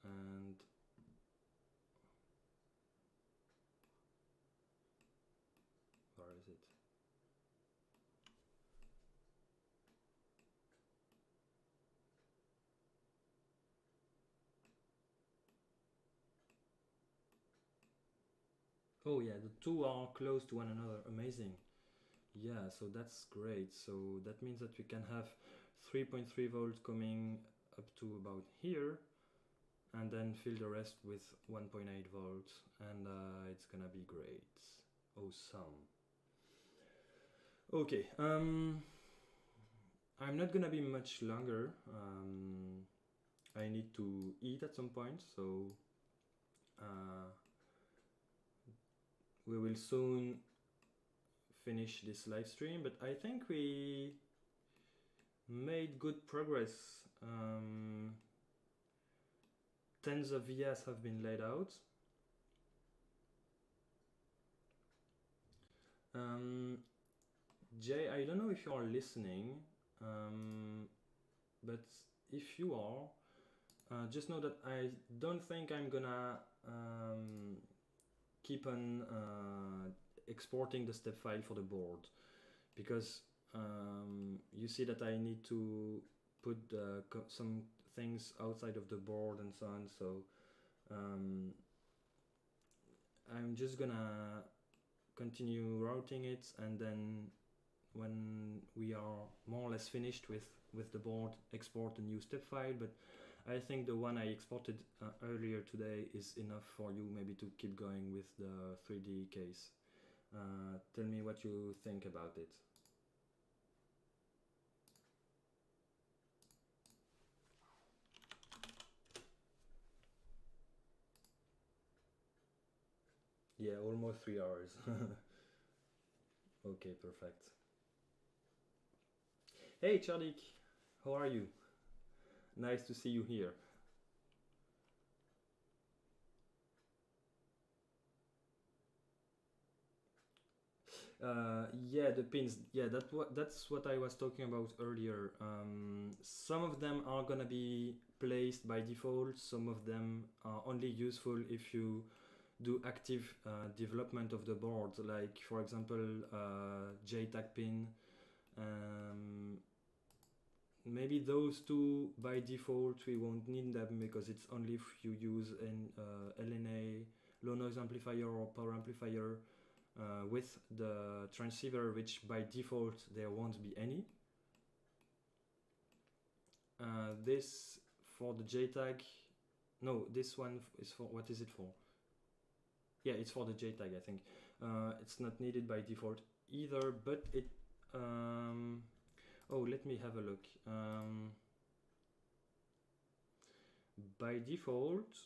S1: and where is it? Oh yeah, the two are close to one another. Amazing. Yeah, so that's great. So that means that we can have 3.3 volts coming up to about here, and then fill the rest with 1.8 volts, and it's gonna be great. Awesome. Okay, I'm not gonna be much longer. I need to eat at some point, so we will soon finish this live stream, but I think we made good progress. Tens of vias have been laid out. Jay, I don't know if you are listening, but if you are, just know that I don't think I'm gonna keep on exporting the step file for the board, because you see that I need to put some things outside of the board and so on, so I'm just gonna continue routing it, and then when we are more or less finished with the board, export a new step file. But I think the one I exported earlier today is enough for you maybe to keep going with the 3D case. Tell me what you think about it. Yeah, almost 3 hours. Okay, perfect. Hey Chardik, how are you? Nice to see you here. Yeah, the pins. Yeah, that's what I was talking about earlier. Some of them are gonna be placed by default. Some of them are only useful if you do active development of the board, like for example JTAG pin. Maybe those two by default we won't need them, because it's only if you use an LNA, low noise amplifier or power amplifier with the transceiver, which by default there won't be any. This for the JTAG, no, this one is for, what is it for? Yeah, it's for the JTAG, I think. It's not needed by default either, but it oh, let me have a look. By default,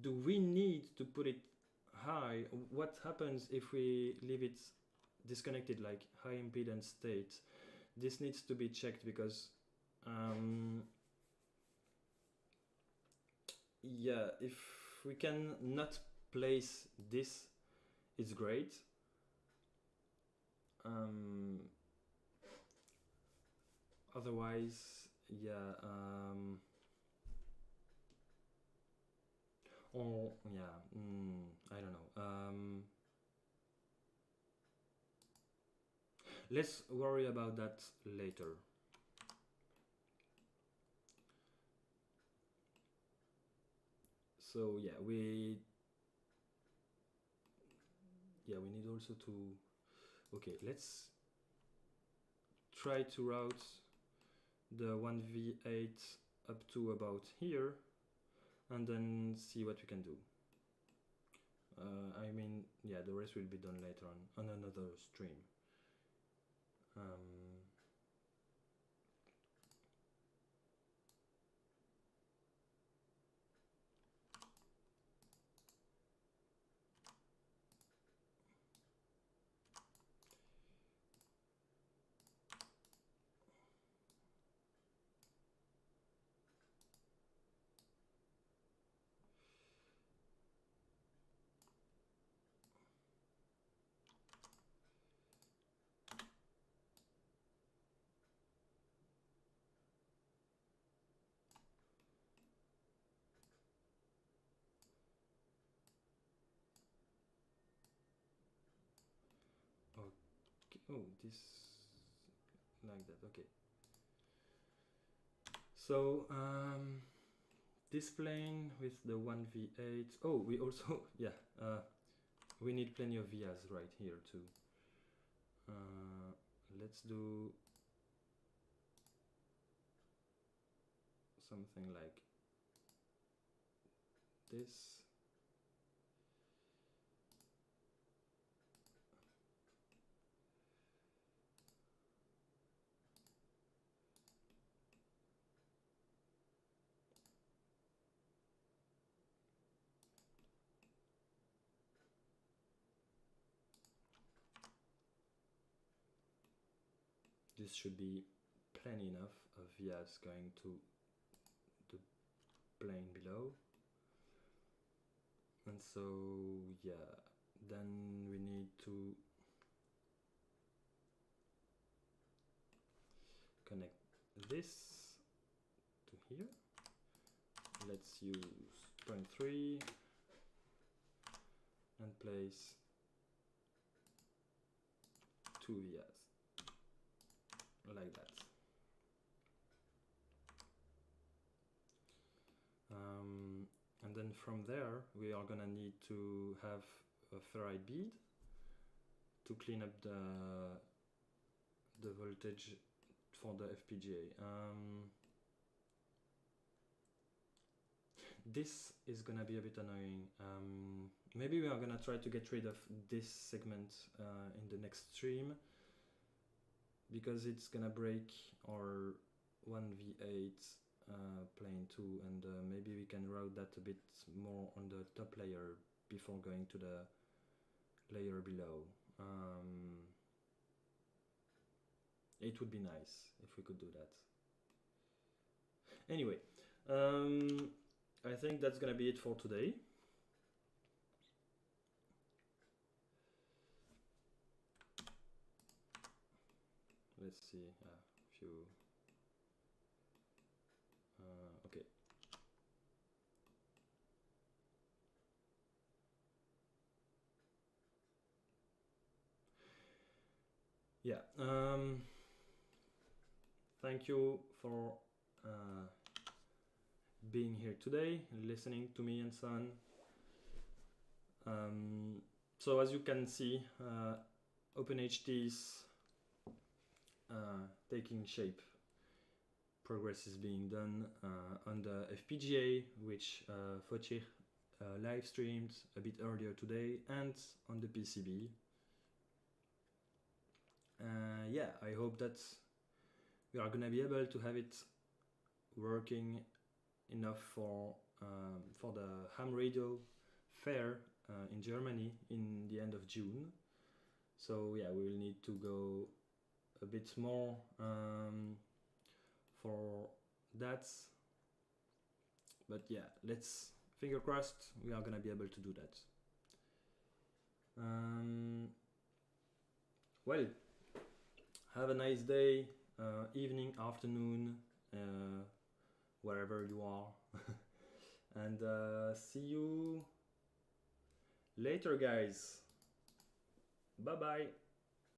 S1: do we need to put it high? What happens if we leave it disconnected, like high impedance state? This needs to be checked, because yeah, if we can not place this, it's great. Otherwise, yeah, or yeah, I don't know. Let's worry about that later. So yeah, we need also to, okay, let's try to route the 1v8 up to about here, and then see what we can do. I mean, yeah, the rest will be done later on another stream. Oh, this like that, okay. So this plane with the 1v8. Oh, we also, yeah, we need plenty of vias right here too. Let's do something like this. This should be plenty enough of vias going to the plane below. And so, yeah, then we need to connect this to here. Let's use 0.3 and place 2 vias like that. And then from there we are gonna need to have a ferrite bead to clean up the voltage for the FPGA. This is gonna be a bit annoying. Maybe we are gonna try to get rid of this segment in the next stream, because it's gonna break our 1v8 plane 2, and maybe we can route that a bit more on the top layer before going to the layer below. It would be nice if we could do that. Anyway, I think that's gonna be it for today. Let's see a few. Okay. Yeah. Thank you for being here today and listening to me and so on. So as you can see, OpenHT is taking shape. Progress is being done on the FPGA, which Quatre live streamed a bit earlier today, and on the PCB. Yeah, I hope that we are gonna be able to have it working enough for the ham radio fair in Germany in the end of June. So yeah, we will need to go a bit more for that, but yeah, let's finger crossed we are gonna be able to do that. Well, have a nice day, evening, afternoon, wherever you are, and see you later, guys. Bye bye.